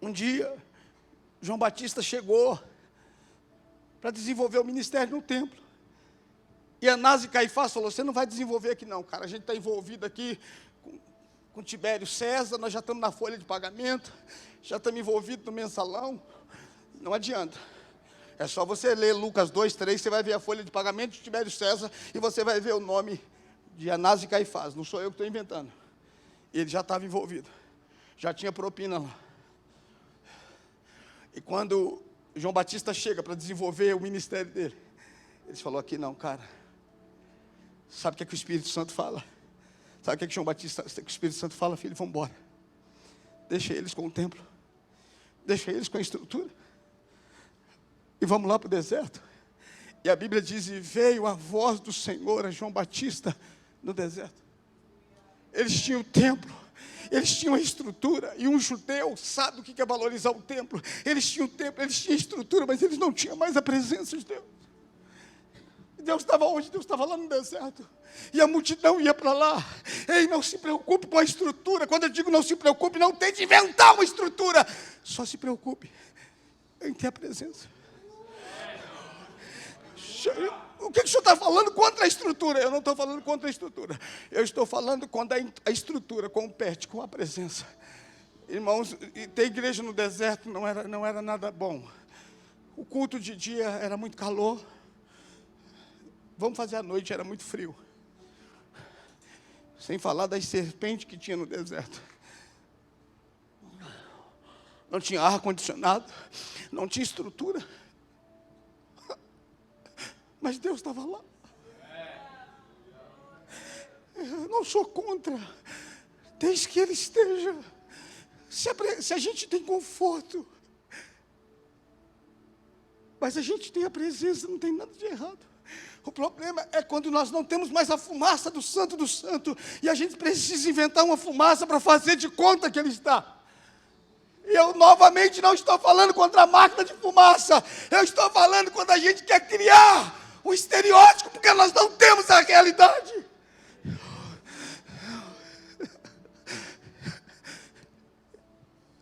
Um dia, João Batista chegou para desenvolver o ministério no templo. E Anás e Caifás falou: você não vai desenvolver aqui não, cara. A gente está envolvido aqui com Tibério César, nós já estamos na folha de pagamento, já estamos envolvidos no mensalão. Não adianta. É só você ler Lucas 2, 3, você vai ver a folha de pagamento de Tibério César e você vai ver o nome de Anás e Caifás. Não sou eu que estou inventando. Ele já estava envolvido. Já tinha propina lá. E quando João Batista chega para desenvolver o ministério dele, ele falou: aqui não, cara. Sabe o que é que o Espírito Santo fala? Sabe o que é que João Batista, que o Espírito Santo fala? Filho, vamos embora. Deixa eles com o templo. Deixa eles com a estrutura. E vamos lá para o deserto. E a Bíblia diz: e veio a voz do Senhor a João Batista no deserto. Eles tinham o templo, eles tinham a estrutura. E um judeu sabe o que é valorizar o templo. Eles tinham o templo, eles tinham a estrutura, mas eles não tinham mais a presença de Deus. E Deus estava onde? Deus estava lá no deserto. E a multidão ia para lá. Ei, não se preocupe com a estrutura. Quando eu digo não se preocupe, não tente inventar uma estrutura. Só se preocupe em ter a presença. O que o senhor está falando contra a estrutura? Eu não estou falando contra a estrutura. Eu estou falando contra a estrutura compete com a presença. Irmãos, e ter igreja no deserto não era nada bom. O culto de dia era muito calor. Vamos fazer à noite, era muito frio. Sem falar das serpentes que tinha no deserto. Não tinha ar-condicionado, não tinha estrutura. Mas Deus estava lá. Eu não sou contra, desde que Ele esteja. Se a gente tem conforto, mas a gente tem a presença, não tem nada de errado. O problema é quando nós não temos mais a fumaça do Santo do Santo, e a gente precisa inventar uma fumaça para fazer de conta que Ele está. E eu novamente não estou falando contra a máquina de fumaça, eu estou falando quando a gente quer criar o estereótipo, porque nós não temos a realidade.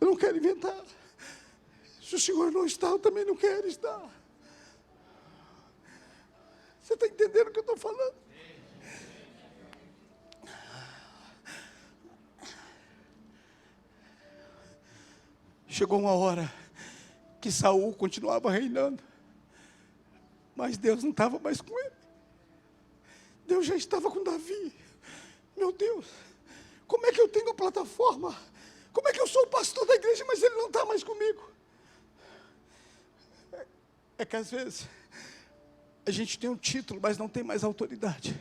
Eu não quero inventar. Se o Senhor não está, eu também não quero estar. Você está entendendo o que eu estou falando? Chegou uma hora que Saul continuava reinando, mas Deus não estava mais com ele. Deus já estava com Davi. Meu Deus, como é que eu tenho a plataforma? Como é que eu sou o pastor da igreja, mas ele não está mais comigo? É que às vezes a gente tem um título, mas não tem mais autoridade.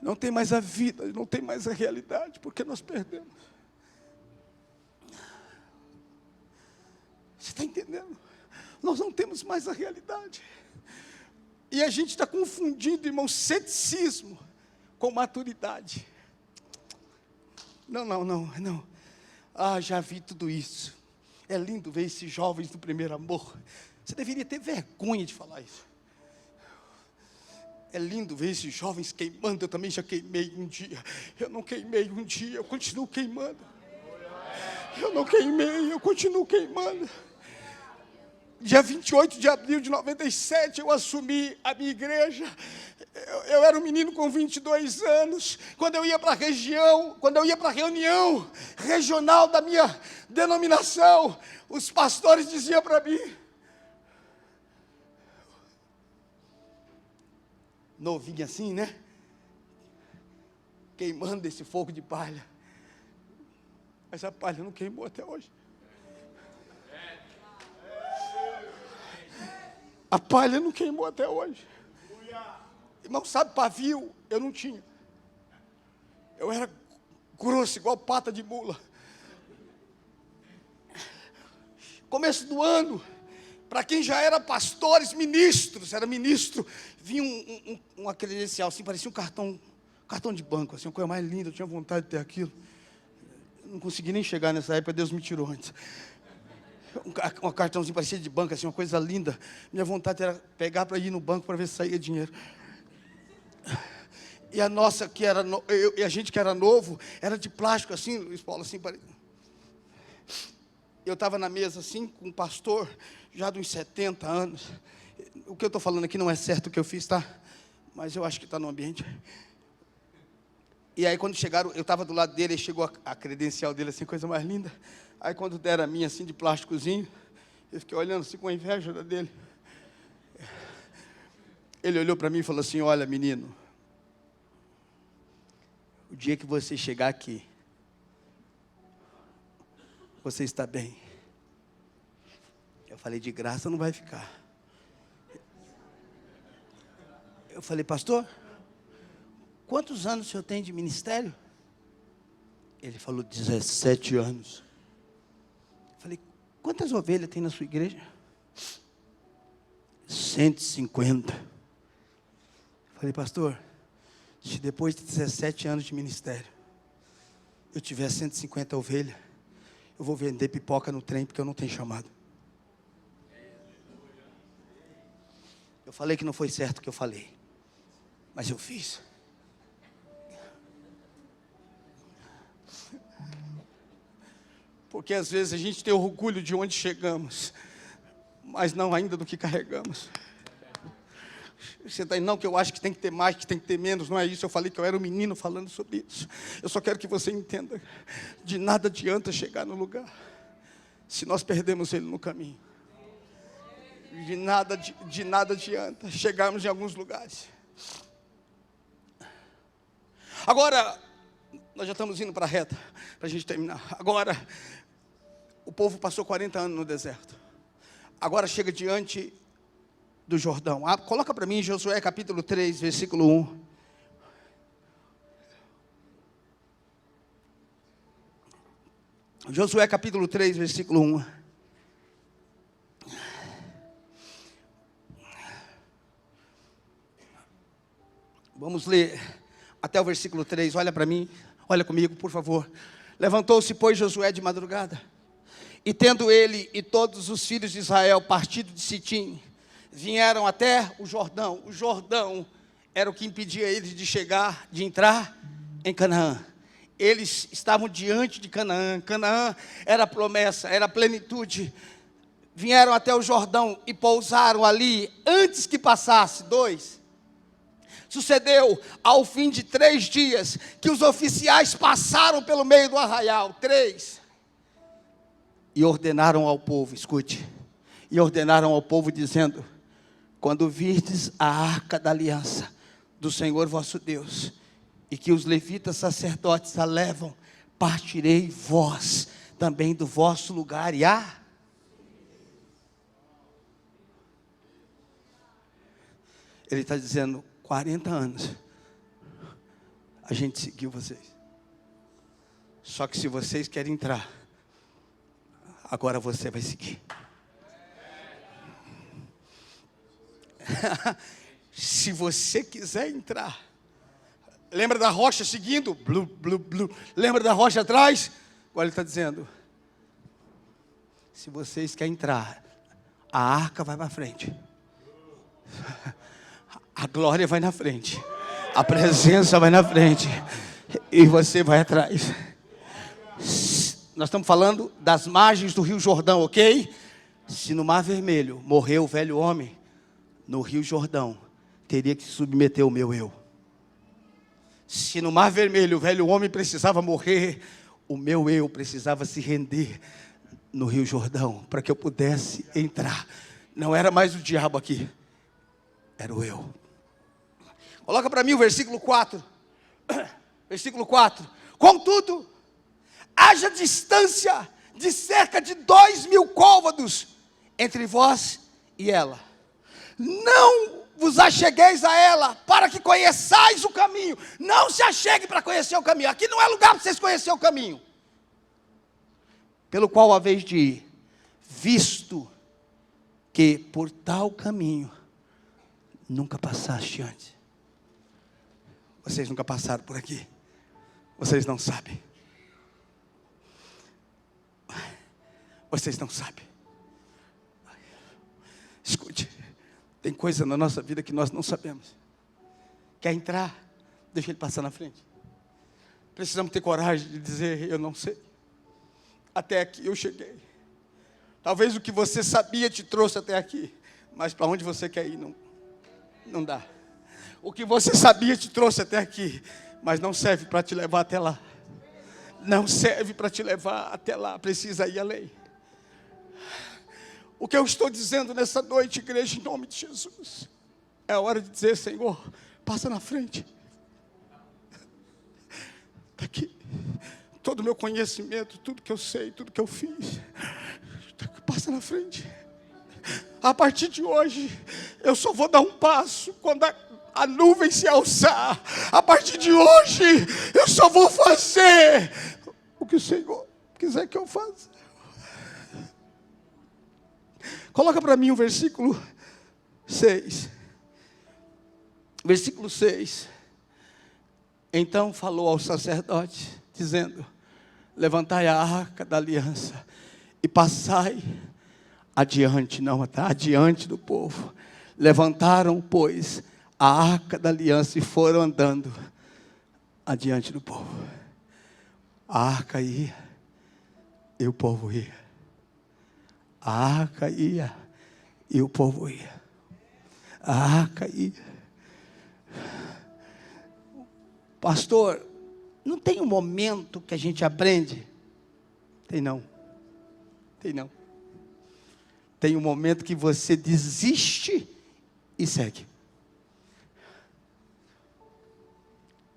Não tem mais a vida, não tem mais a realidade, porque nós perdemos. Você está entendendo? Nós não temos mais a realidade. E a gente está confundindo, irmão, ceticismo com maturidade. Não. Ah, já vi tudo isso. É lindo ver esses jovens do primeiro amor. Você deveria ter vergonha de falar isso. É lindo ver esses jovens queimando. Eu também já queimei um dia. Eu não queimei um dia, eu continuo queimando. Eu não queimei, eu continuo queimando. Dia 28 de abril de 97, eu assumi a minha igreja. Eu era um menino com 22 anos. Quando eu ia para a região, quando eu ia para a reunião regional da minha denominação, os pastores diziam para mim: novinho assim, né? Queimando esse fogo de palha. Mas a palha não queimou até hoje. A palha não queimou até hoje. Irmão, sabe, pavio eu não tinha. Eu era grosso, igual pata de mula. Começo do ano, para quem já era pastores, ministros, era ministro, vinha uma credencial assim, parecia um cartão de banco, assim, uma coisa mais linda, eu tinha vontade de ter aquilo. Não consegui nem chegar nessa época, Deus me tirou antes. Um cartãozinho parecia de banco, assim, uma coisa linda. Minha vontade era pegar para ir no banco para ver se saía dinheiro. E a nossa, e a gente que era novo, era de plástico, assim, Luiz Paulo, assim, eu estava na mesa, assim, com um pastor, já de uns 70 anos. O que eu estou falando aqui não é certo o que eu fiz, tá? Mas eu acho que está no ambiente. E aí, quando chegaram, eu estava do lado dele, e chegou a credencial dele, assim, coisa mais linda. Aí, quando deram a minha, assim, de plásticozinho, eu fiquei olhando, assim, com a inveja da dele. Ele olhou para mim e falou assim: olha, menino, o dia que você chegar aqui, você está bem. Eu falei: de graça não vai ficar. Eu falei: pastor, quantos anos o senhor tem de ministério? Ele falou: 17 anos. Eu falei: quantas ovelhas tem na sua igreja? 150. Eu falei: pastor, se depois de 17 anos de ministério, eu tiver 150 ovelhas, eu vou vender pipoca no trem, porque eu não tenho chamado. Eu falei que não foi certo o que eu falei, mas eu fiz. Porque às vezes a gente tem orgulho de onde chegamos, mas não ainda do que carregamos. Você está não, que eu acho que tem que ter mais, que tem que ter menos, não é isso. Eu falei que eu era um menino falando sobre isso. Eu só quero que você entenda, de nada adianta chegar no lugar, se nós perdemos ele no caminho. De nada adianta chegarmos em alguns lugares. Agora, nós já estamos indo para a reta, para a gente terminar. Agora, o povo passou 40 anos no deserto. Agora chega diante do Jordão. Coloca para mim Josué capítulo 3, versículo 1. Josué capítulo 3, versículo 1. Vamos ler até o versículo 3. Olha para mim, olha comigo, por favor. Levantou-se, pois, Josué de madrugada, e tendo ele e todos os filhos de Israel partido de Sitim, vieram até o Jordão. O Jordão era o que impedia eles de chegar, de entrar em Canaã. Eles estavam diante de Canaã. Canaã era a promessa, era a plenitude. Vieram até o Jordão e pousaram ali, antes que passasse 2. Sucedeu ao fim de 3 dias, que os oficiais passaram pelo meio do arraial. 3. E ordenaram ao povo, escute. E ordenaram ao povo dizendo: quando virdes a arca da aliança do Senhor vosso Deus, e que os levitas sacerdotes a levam, partirei vós também do vosso lugar e Ele está dizendo: 40 anos a gente seguiu vocês. Só que se vocês querem entrar, agora você vai seguir. Se você quiser entrar, lembra da rocha seguindo? Blu, blu, blu. Lembra da rocha atrás? Agora ele está dizendo: se vocês querem entrar, a arca vai para frente, a glória vai na frente, a presença vai na frente, e você vai atrás. Nós estamos falando das margens do Rio Jordão, ok? Se no Mar Vermelho morreu o velho homem, no Rio Jordão teria que submeter o meu eu. Se no Mar Vermelho o velho homem precisava morrer, o meu eu precisava se render no Rio Jordão, para que eu pudesse entrar. Não era mais o diabo aqui, era o eu. Coloca para mim o versículo 4. Versículo 4. Contudo, haja distância de cerca de 2.000 côvados entre vós e ela. Não vos achegueis a ela, para que conheçais o caminho. Não se achegue para conhecer o caminho. Aqui não é lugar para vocês conhecerem o caminho pelo qual haveis de ir, visto que por tal caminho nunca passaste antes. Vocês nunca passaram por aqui. Vocês não sabem. Vocês não sabem. Escute, tem coisa na nossa vida que nós não sabemos. Quer entrar? Deixa ele passar na frente. Precisamos ter coragem de dizer, eu não sei. Até aqui eu cheguei. Talvez o que você sabia te trouxe até aqui, mas para onde você quer ir, não dá. O que você sabia te trouxe até aqui, mas não serve para te levar até lá. Não serve para te levar até lá, precisa ir além. O que eu estou dizendo nessa noite, igreja, em nome de Jesus, é a hora de dizer, Senhor, passa na frente. Está aqui. Todo o meu conhecimento, tudo que eu sei, tudo que eu fiz, passa na frente. A partir de hoje, eu só vou dar um passo quando a nuvem se alçar. A partir de hoje, eu só vou fazer o que o Senhor quiser que eu faça. Coloca para mim o versículo 6. Versículo 6. Então falou ao sacerdote, dizendo, levantai a arca da aliança e passai adiante, adiante do povo. Levantaram, pois, a arca da aliança e foram andando adiante do povo. A arca ia e o povo ia. A arca ia e o povo ia. A arca ia. Pastor, não tem um momento que a gente aprende? Tem não. Tem não. Tem um momento que você desiste e segue.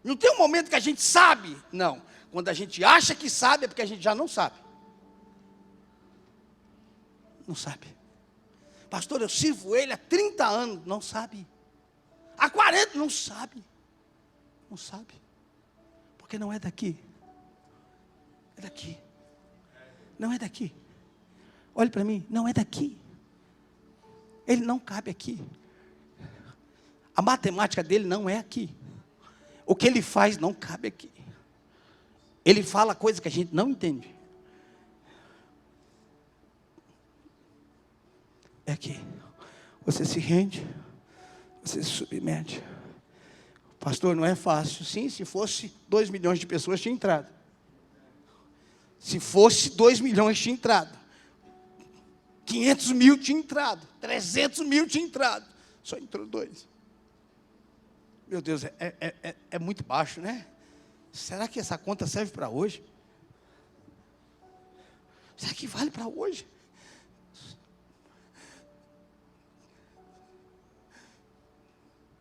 Não tem um momento que a gente sabe? Não. Quando a gente acha que sabe, é porque a gente já não sabe. Não sabe. Pastor, eu sirvo ele há 30 anos. Não sabe. Há 40, não sabe. Não sabe. Porque não é daqui. É daqui. Não é daqui. Olhe para mim, não é daqui. Ele não cabe aqui. A matemática dele não é aqui. O que ele faz não cabe aqui. Ele fala coisa que a gente não entende. É aqui. Você se rende, você se submete. Pastor, não é fácil. Sim, se fosse 2 milhões de pessoas, tinha entrado. Se fosse 2 milhões, tinha entrado. 500 mil tinha entrado. 300 mil tinha entrado. Só entrou 2. Meu Deus, é muito baixo, né? Será que essa conta serve para hoje? Será que vale para hoje?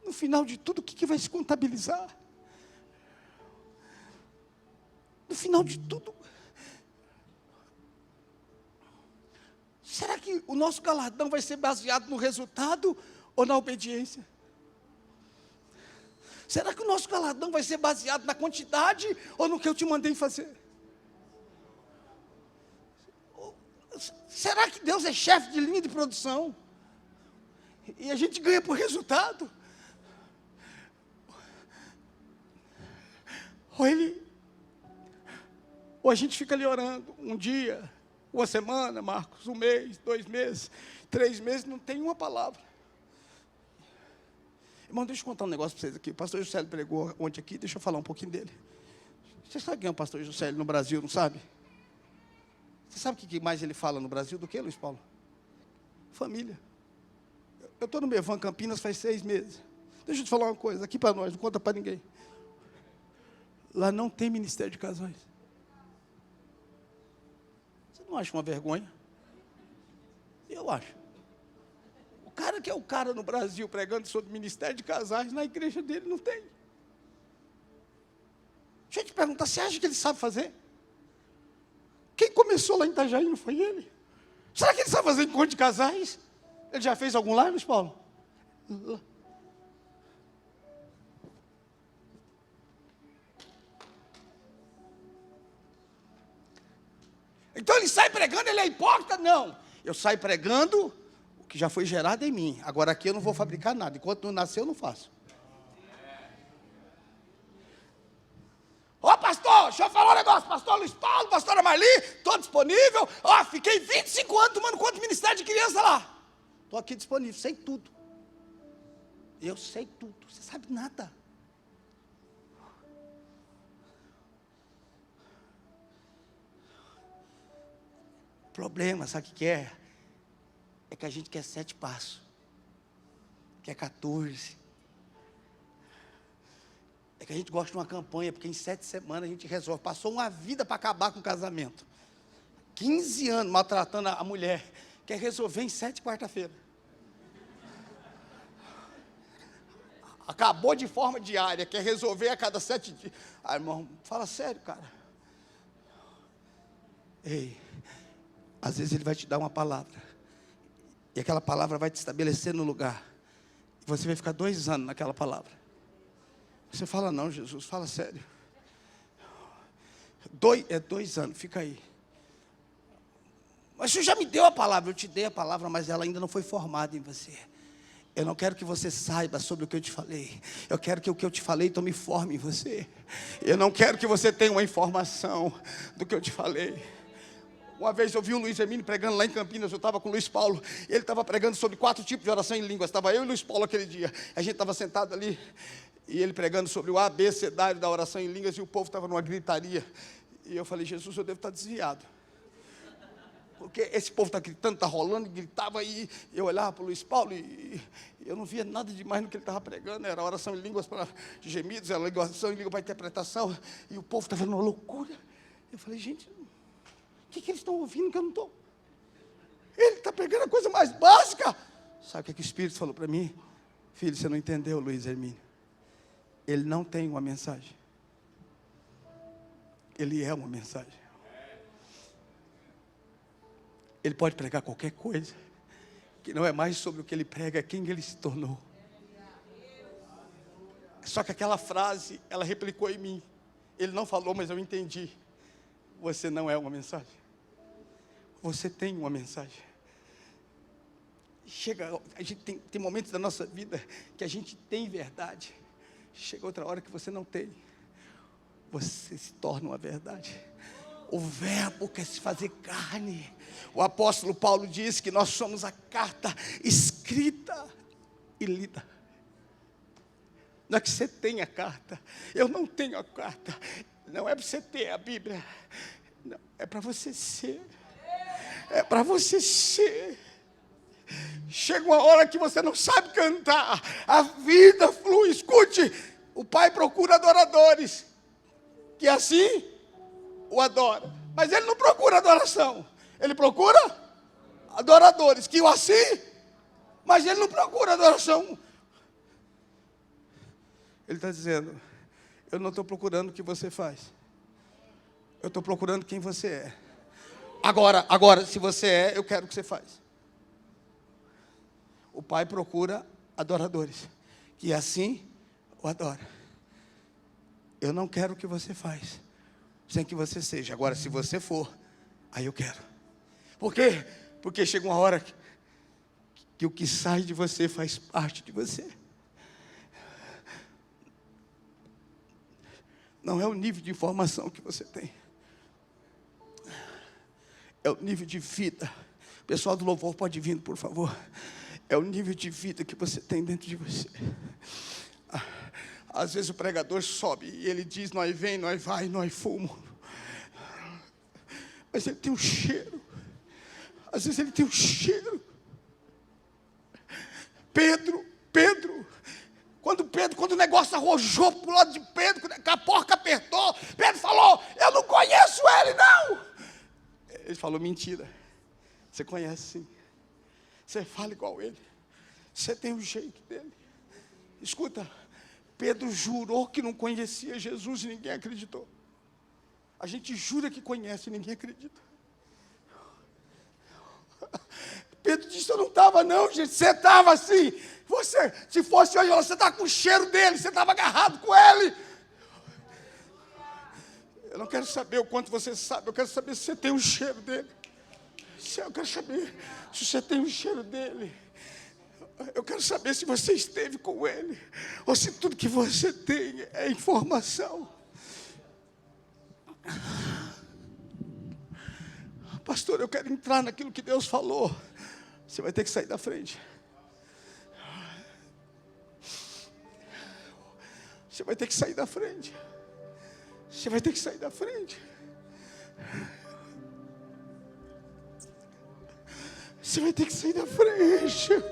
No final de tudo, o que vai se contabilizar? No final de tudo, será que o nosso galardão vai ser baseado no resultado ou na obediência? Será que o nosso galardão vai ser baseado na quantidade ou no que eu te mandei fazer? Será que Deus é chefe de linha de produção? E a gente ganha por resultado? Ou a gente fica ali orando um dia, uma semana, Marcos, 1 mês, 2 meses, 3 meses, não tem uma palavra. Irmão, deixa eu contar um negócio para vocês aqui. O pastor Juscelio pregou ontem aqui, deixa eu falar um pouquinho dele. Você sabe quem é o pastor Juscelio no Brasil, não sabe? Você sabe o que mais ele fala no Brasil do que, Luiz Paulo? Família. Eu estou no Mevan Campinas faz 6 meses. Deixa eu te falar uma coisa, aqui para nós, não conta para ninguém. Lá não tem ministério de casais. Você não acha uma vergonha? Eu acho. cara que é o cara no Brasil pregando sobre ministério de casais, na igreja dele não tem. Deixa eu te perguntar, você acha que ele sabe fazer? Quem começou lá em Itajaí não foi ele? Será que ele sabe fazer encontro de casais? Ele já fez algum lá, Luiz Paulo? Então ele sai pregando, ele é hipócrita? Não. Eu saio pregando o que já foi gerado em mim. Agora aqui eu não vou fabricar nada. Enquanto não nasceu, eu não faço. Ó, pastor, deixa eu falar um negócio. Pastor Luiz Paulo, pastora Marli, estou disponível. Ó, fiquei 25 anos tomando conta do ministério de criança lá. Estou aqui disponível, sei tudo. Eu sei tudo, você sabe nada. O problema, sabe o que é? É que a gente quer 7 passos. Quer 14. É que a gente gosta de uma campanha, porque em 7 semanas a gente resolve. Passou uma vida para acabar com o casamento. 15 anos maltratando a mulher. Quer resolver em 7 quarta-feira. Acabou de forma diária, quer resolver a cada 7 dias. Ah, irmão, fala sério, cara. Ei, às vezes ele vai te dar uma palavra. E aquela palavra vai te estabelecer no lugar. E você vai ficar 2 anos naquela palavra. Você fala, não, Jesus, fala sério. 2 anos, fica aí. Mas o Senhor já me deu a palavra, eu te dei a palavra, mas ela ainda não foi formada em você. Eu não quero que você saiba sobre o que eu te falei. Eu quero que o que eu te falei tome forma em você. Eu não quero que você tenha uma informação do que eu te falei. Uma vez eu vi o Luiz Hermínio pregando lá em Campinas, eu estava com o Luiz Paulo, e ele estava pregando sobre 4 tipos de oração em línguas. Estava eu e o Luiz Paulo aquele dia. A gente estava sentado ali, e ele pregando sobre o abecedário da oração em línguas, e o povo estava numa gritaria. E eu falei, Jesus, eu devo estar desviado. Porque esse povo está gritando, está rolando, e gritava, e eu olhava para o Luiz Paulo, e eu não via nada demais no que ele estava pregando. Era oração em línguas para gemidos, era oração em língua para interpretação, e o povo estava numa loucura. Eu falei, gente, o que eles estão ouvindo que eu não estou? Ele está pregando a coisa mais básica. Sabe o que o Espírito falou para mim? Filho, você não entendeu, Luiz Hermínio. Ele não tem uma mensagem. Ele é uma mensagem. Ele pode pregar qualquer coisa, que não é mais sobre o que ele prega, é quem ele se tornou. Só que aquela frase, ela replicou em mim. Ele não falou, mas eu entendi. Você não é uma mensagem. Você tem uma mensagem. Chega, a gente tem momentos da nossa vida que a gente tem verdade. Chega outra hora que você não tem. Você se torna uma verdade. O verbo quer se fazer carne. O apóstolo Paulo diz que nós somos a carta escrita e lida. Não é que você tenha a carta. Eu não tenho a carta. Não é para você ter a Bíblia. Não, é para você ser. É para você ser. Chega uma hora que você não sabe cantar. A vida flui. Escute. O Pai procura adoradores. Que assim o adora. Mas ele não procura adoração. Ele procura adoradores. Que o assim. Mas ele não procura adoração. Ele está dizendo, eu não estou procurando o que você faz. Eu estou procurando quem você é. Agora, se você é, eu quero o que você faz. O Pai procura adoradores, que assim o adora. Eu não quero o que você faz, sem que você seja. Agora, se você for, aí eu quero. Por quê? Porque chega uma hora que o que sai de você faz parte de você. Não é o nível de informação que você tem. É o nível de vida. O pessoal do louvor pode vir, por favor. É o nível de vida que você tem dentro de você. Às vezes o pregador sobe e ele diz, nós vem, nós vai, nós fumo. Mas ele tem um cheiro. Às vezes ele tem um cheiro. Pedro. Quando o negócio arrojou para o lado de Pedro, quando a porca apertou, Pedro falou, eu não conheço ele não. Ele falou, mentira. Você conhece sim. Você fala igual ele. Você tem o jeito dele. Escuta, Pedro jurou que não conhecia Jesus e ninguém acreditou. A gente jura que conhece e ninguém acredita. Pedro disse: eu não estava não, gente. Você estava assim. Você, se fosse hoje, você está com o cheiro dele. Você estava agarrado com ele. Eu não quero saber o quanto você sabe. Eu quero saber se você tem o cheiro dele. Eu quero saber se você tem o cheiro dele. Eu quero saber se você esteve com ele. Ou se tudo que você tem é informação. Pastor, eu quero entrar naquilo que Deus falou. Você vai ter que sair da frente. Você vai ter que sair da frente. Você vai ter que sair da frente. Você vai ter que sair da frente.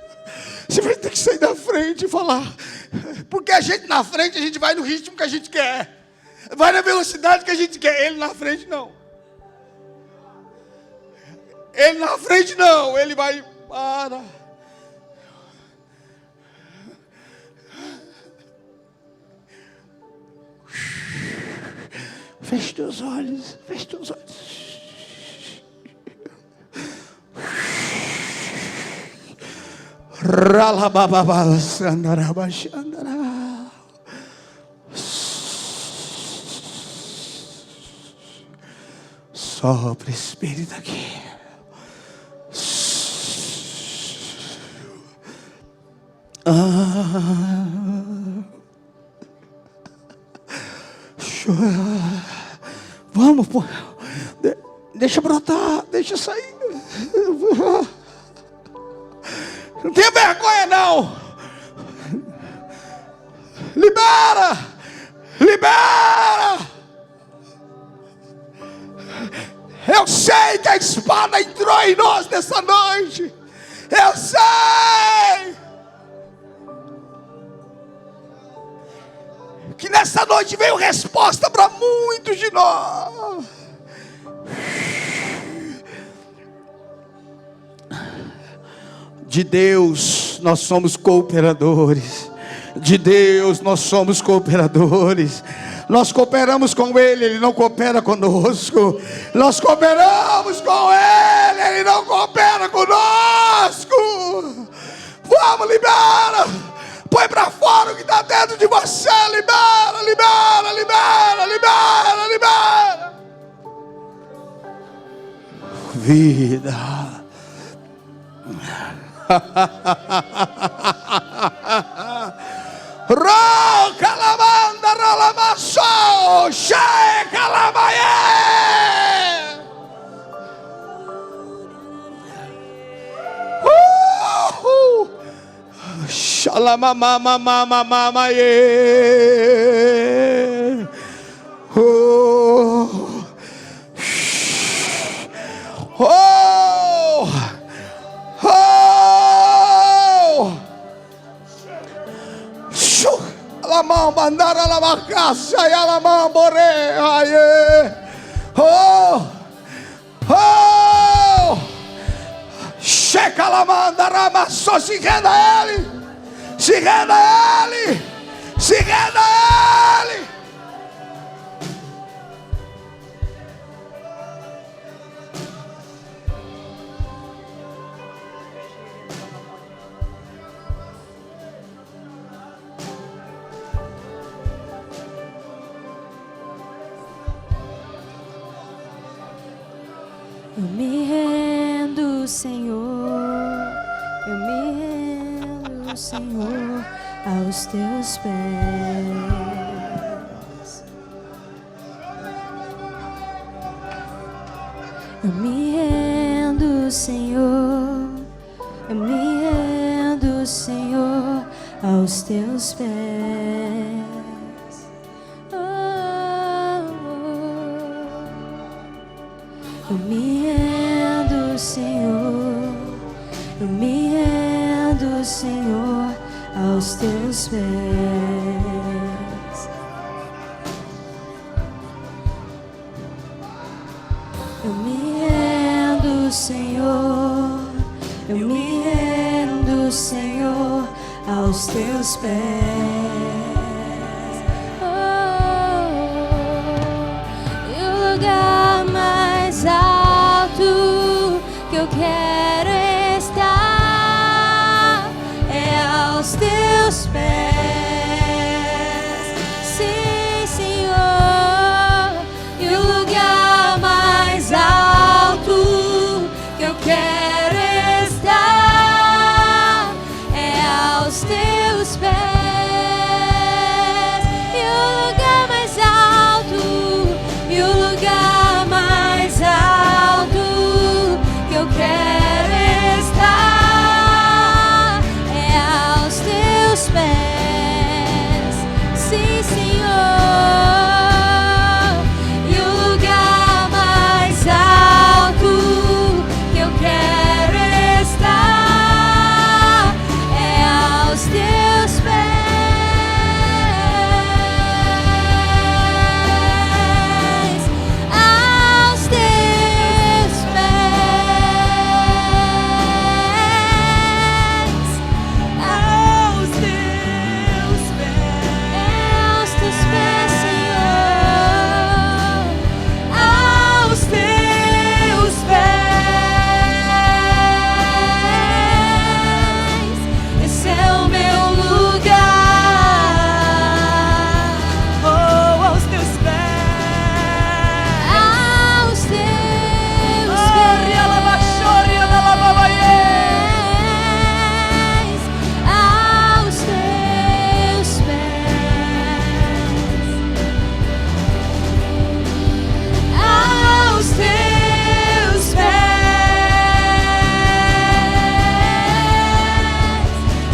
Você vai ter que sair da frente e falar. Porque a gente na frente, a gente vai no ritmo que a gente quer. Vai na velocidade que a gente quer. Ele na frente não. Ele na frente não. Ele vai para. Feche teus olhos. Feche teus olhos. Ralabababa sandarabashandara. Sopra, Espírito aqui. Vamos, pô. Deixa brotar, deixa sair. Não tenha vergonha não. Libera. Libera. Eu sei que a espada entrou em nós nessa noite. Eu sei que nessa noite veio resposta para muitos de nós. De Deus nós somos cooperadores. De Deus nós somos cooperadores. Nós cooperamos com Ele, Ele não coopera conosco. Nós cooperamos com Ele, Ele não coopera conosco. Vamos, libera. Põe para fora o que está dentro de você. Libera, libera, libera, libera, libera. Vida. Roca lavanda rolamaço, checa lavaie. Shalamamamamamaye. La mão mandar a lavacaça e a mão morrer. Checa la manda ramassou, se renda a ele. Se renda a ele. Se renda a ele. Eu me rendo, Senhor, eu me rendo, Senhor, aos teus pés. Eu me rendo, Senhor, eu me rendo, Senhor, aos teus pés. Eu me rendo, Senhor, eu me rendo, Senhor, aos teus pés. Eu me rendo, Senhor, eu me rendo, Senhor, aos teus pés. E o lugar mais alto que eu quero estar é aos teus pés. Sim, Senhor. E o lugar mais alto que eu quero estar é aos teus pés. E o lugar mais alto, e o lugar mais alto que eu quero estar é aos teus pés. Sim, Senhor. E o lugar mais alto que eu quero estar é aos teus pés. Aos teus pés. Aos teus pés, Senhor. Aos teus pés. Esse é o meu lugar. Oh, aos teus pés. Aos teus Oh, rialabachori, alalababaie. pés. Aos teus pés. Aos teus pés.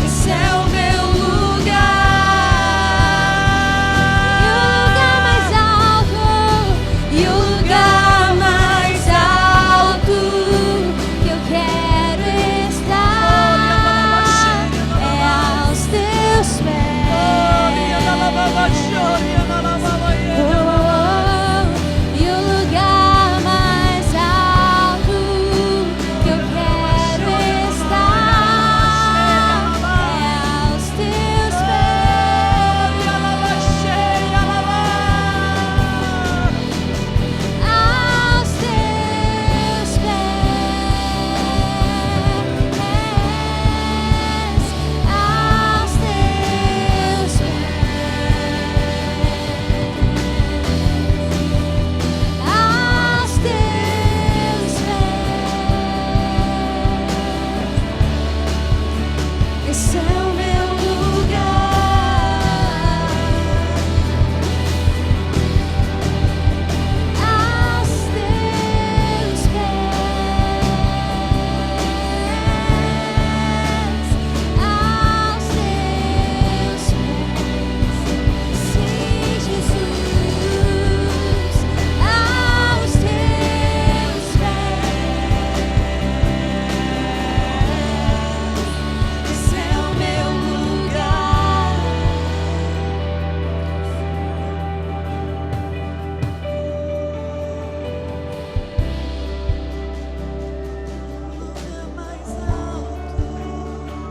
Esse é o meu lugar. E o lugar mais alto que eu quero estar é aos teus pés. Rialabachori, alalababaie. E o lugar mais alto que eu quero estar é aos teus pés. Rialabachei, alabá. Aos teus pés. Aos teus pés. Aos teus pés. Esse é o meu lugar. Aos teus pés. Aos teus pés. Sim, Jesus. Aos teus pés. Esse é o meu lugar.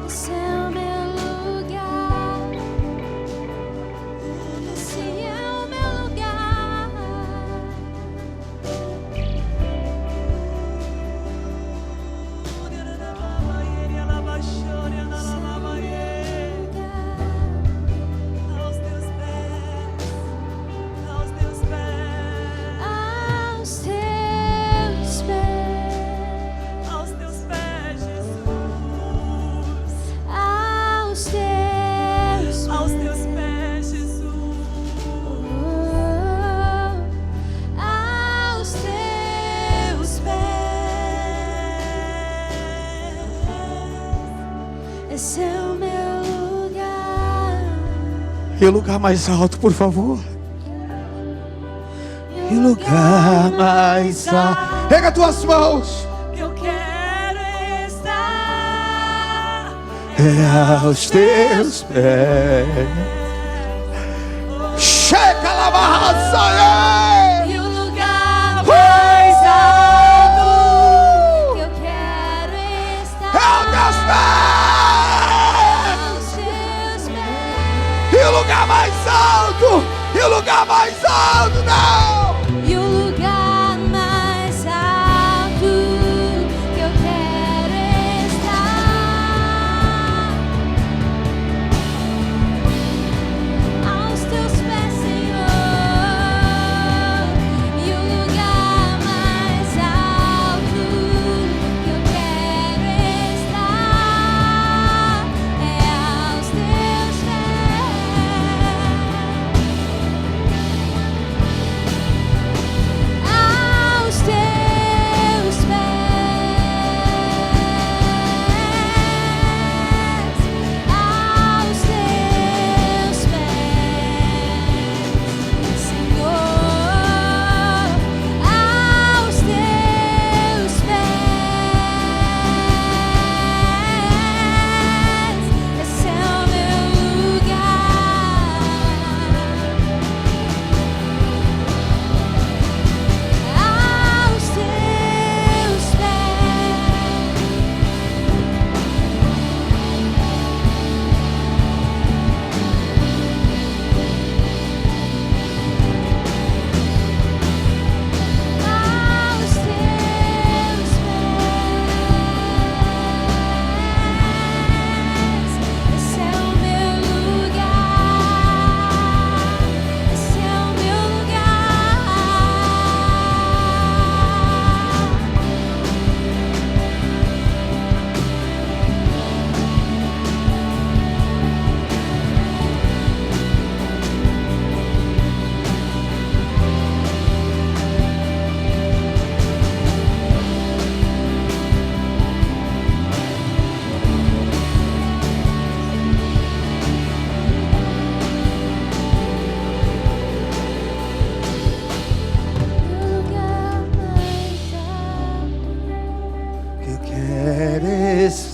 Esse é o meu lugar. Esse é o meu lugar. Rialabachori, alalababaie. Aos teus pés. Aos teus pés. Aos teus pés. Aos teus pés, Jesus. Aos teus Aos teus pés, Jesus. Aos teus pés. Esse é o meu lugar. E o lugar mais alto, por favor. E o lugar mais alto. Pega tuas mãos. Que eu quero estar É aos teus pés. Chega lá, barraça. E o lugar mais alto que eu quero estar É aos teus pés.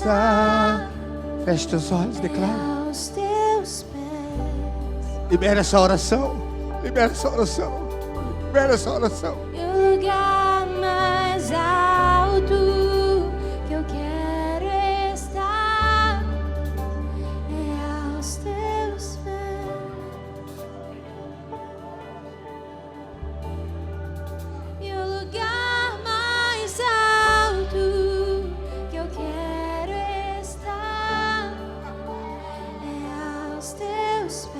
estar Feche teus olhos, declara. aos teus pés. Libera essa oração. Libera essa oração. Libera essa oração. E o lugar mais alto que eu quero estar é aos teus pés. E o lugar mais alto que eu quero estar é aos teus pés.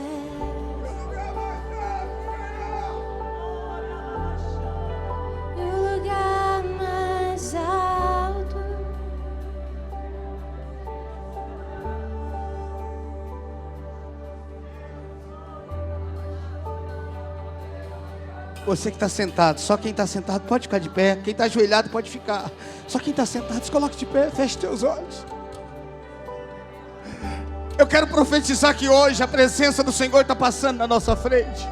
E o lugar mais alto. Você que está sentado, só quem está sentado pode ficar de pé. Quem está ajoelhado pode ficar. Só quem está sentado, se coloque de pé, feche teus olhos. Eu quero profetizar que hoje a presença do Senhor está passando na nossa frente.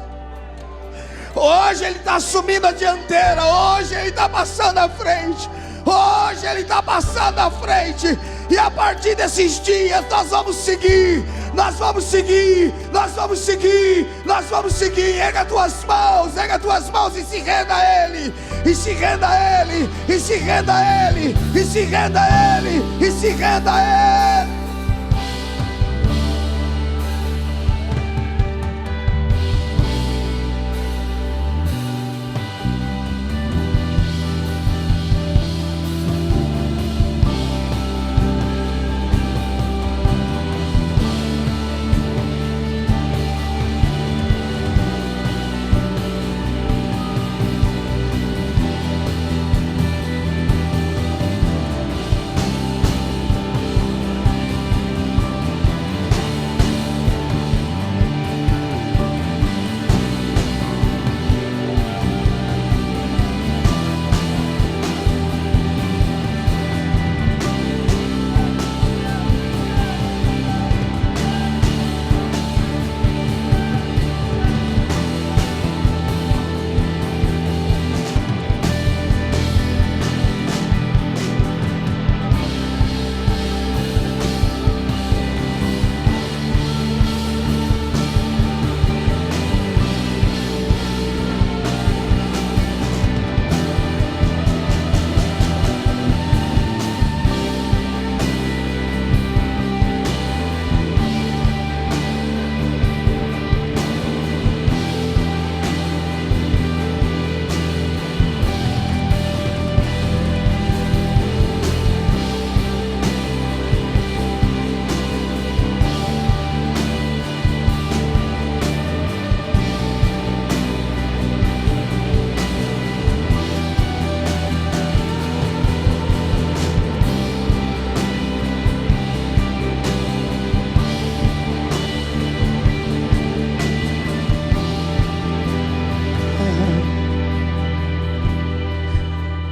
Hoje Ele está assumindo a dianteira. Hoje Ele está passando à frente. Hoje Ele está passando à frente. E a partir desses dias nós vamos seguir. Nós vamos seguir. Nós vamos seguir. Nós vamos seguir. Erga tuas mãos. Erga tuas mãos e se renda a Ele. E se renda a Ele. E se renda a Ele. E se renda a Ele. E se renda a Ele.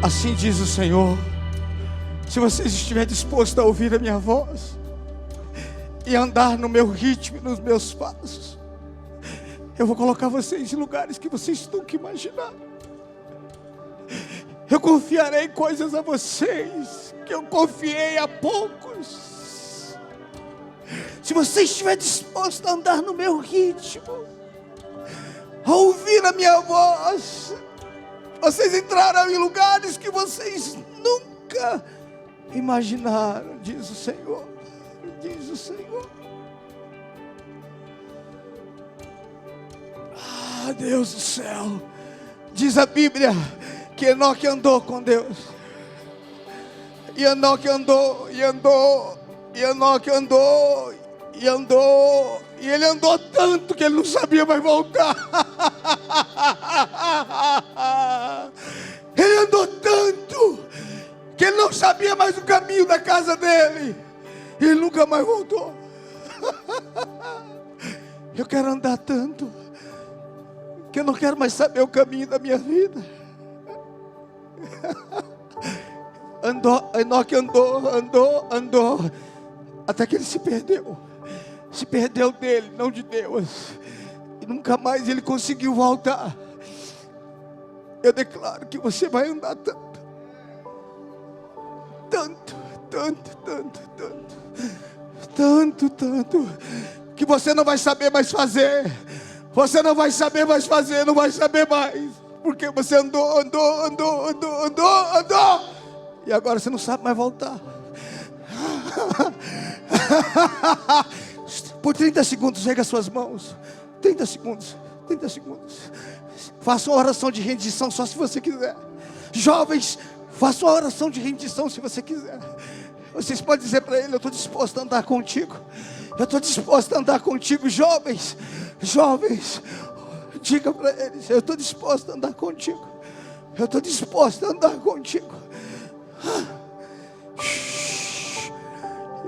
Assim diz o Senhor: se vocês estiverem dispostos a ouvir a minha voz e andar no meu ritmo e nos meus passos, eu vou colocar vocês em lugares que vocês nunca imaginaram. Eu confiarei coisas a vocês que eu confiei a poucos. Se você estiver disposto a andar no meu ritmo, a ouvir a minha voz, vocês entrarão em lugares que vocês nunca imaginaram, diz o Senhor. Diz o Senhor. Ah, Deus do céu. Diz a Bíblia que Enoque andou com Deus. E Enoque andou, e andou, e Enoque andou, e andou. E ele andou tanto que ele não sabia mais voltar. Ele andou tanto que ele não sabia mais o caminho da casa dele. E ele nunca mais voltou. Eu quero andar tanto que eu não quero mais saber o caminho da minha vida. Enoque andou, até que ele se perdeu. Se perdeu dele, não de Deus. E nunca mais ele conseguiu voltar. Eu declaro que você vai andar tanto, tanto, tanto, que você não vai saber mais fazer. Você não vai saber mais fazer, não vai saber mais. Porque você andou. E agora você não sabe mais voltar. Por 30 segundos, erga suas mãos. 30 segundos. Faça uma oração de rendição só se você quiser. Jovens, faça uma oração de rendição se você quiser. Vocês podem dizer para ele: eu estou disposto a andar contigo. Eu estou disposto a andar contigo. Jovens, diga para eles: eu estou disposto a andar contigo. Eu estou disposto a andar contigo.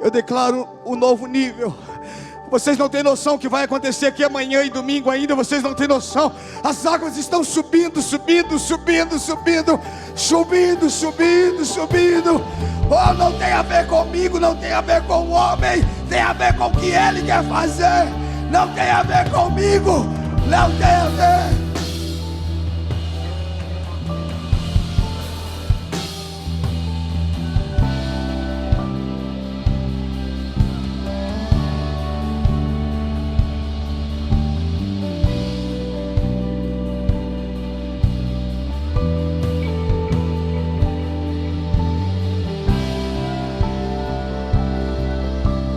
Eu declaro um novo nível. Vocês não têm noção o que vai acontecer aqui amanhã e domingo ainda. Vocês não têm noção. As águas estão subindo. Oh, não tem a ver comigo, não tem a ver com o homem, tem a ver com o que ele quer fazer. Não tem a ver comigo, não tem a ver.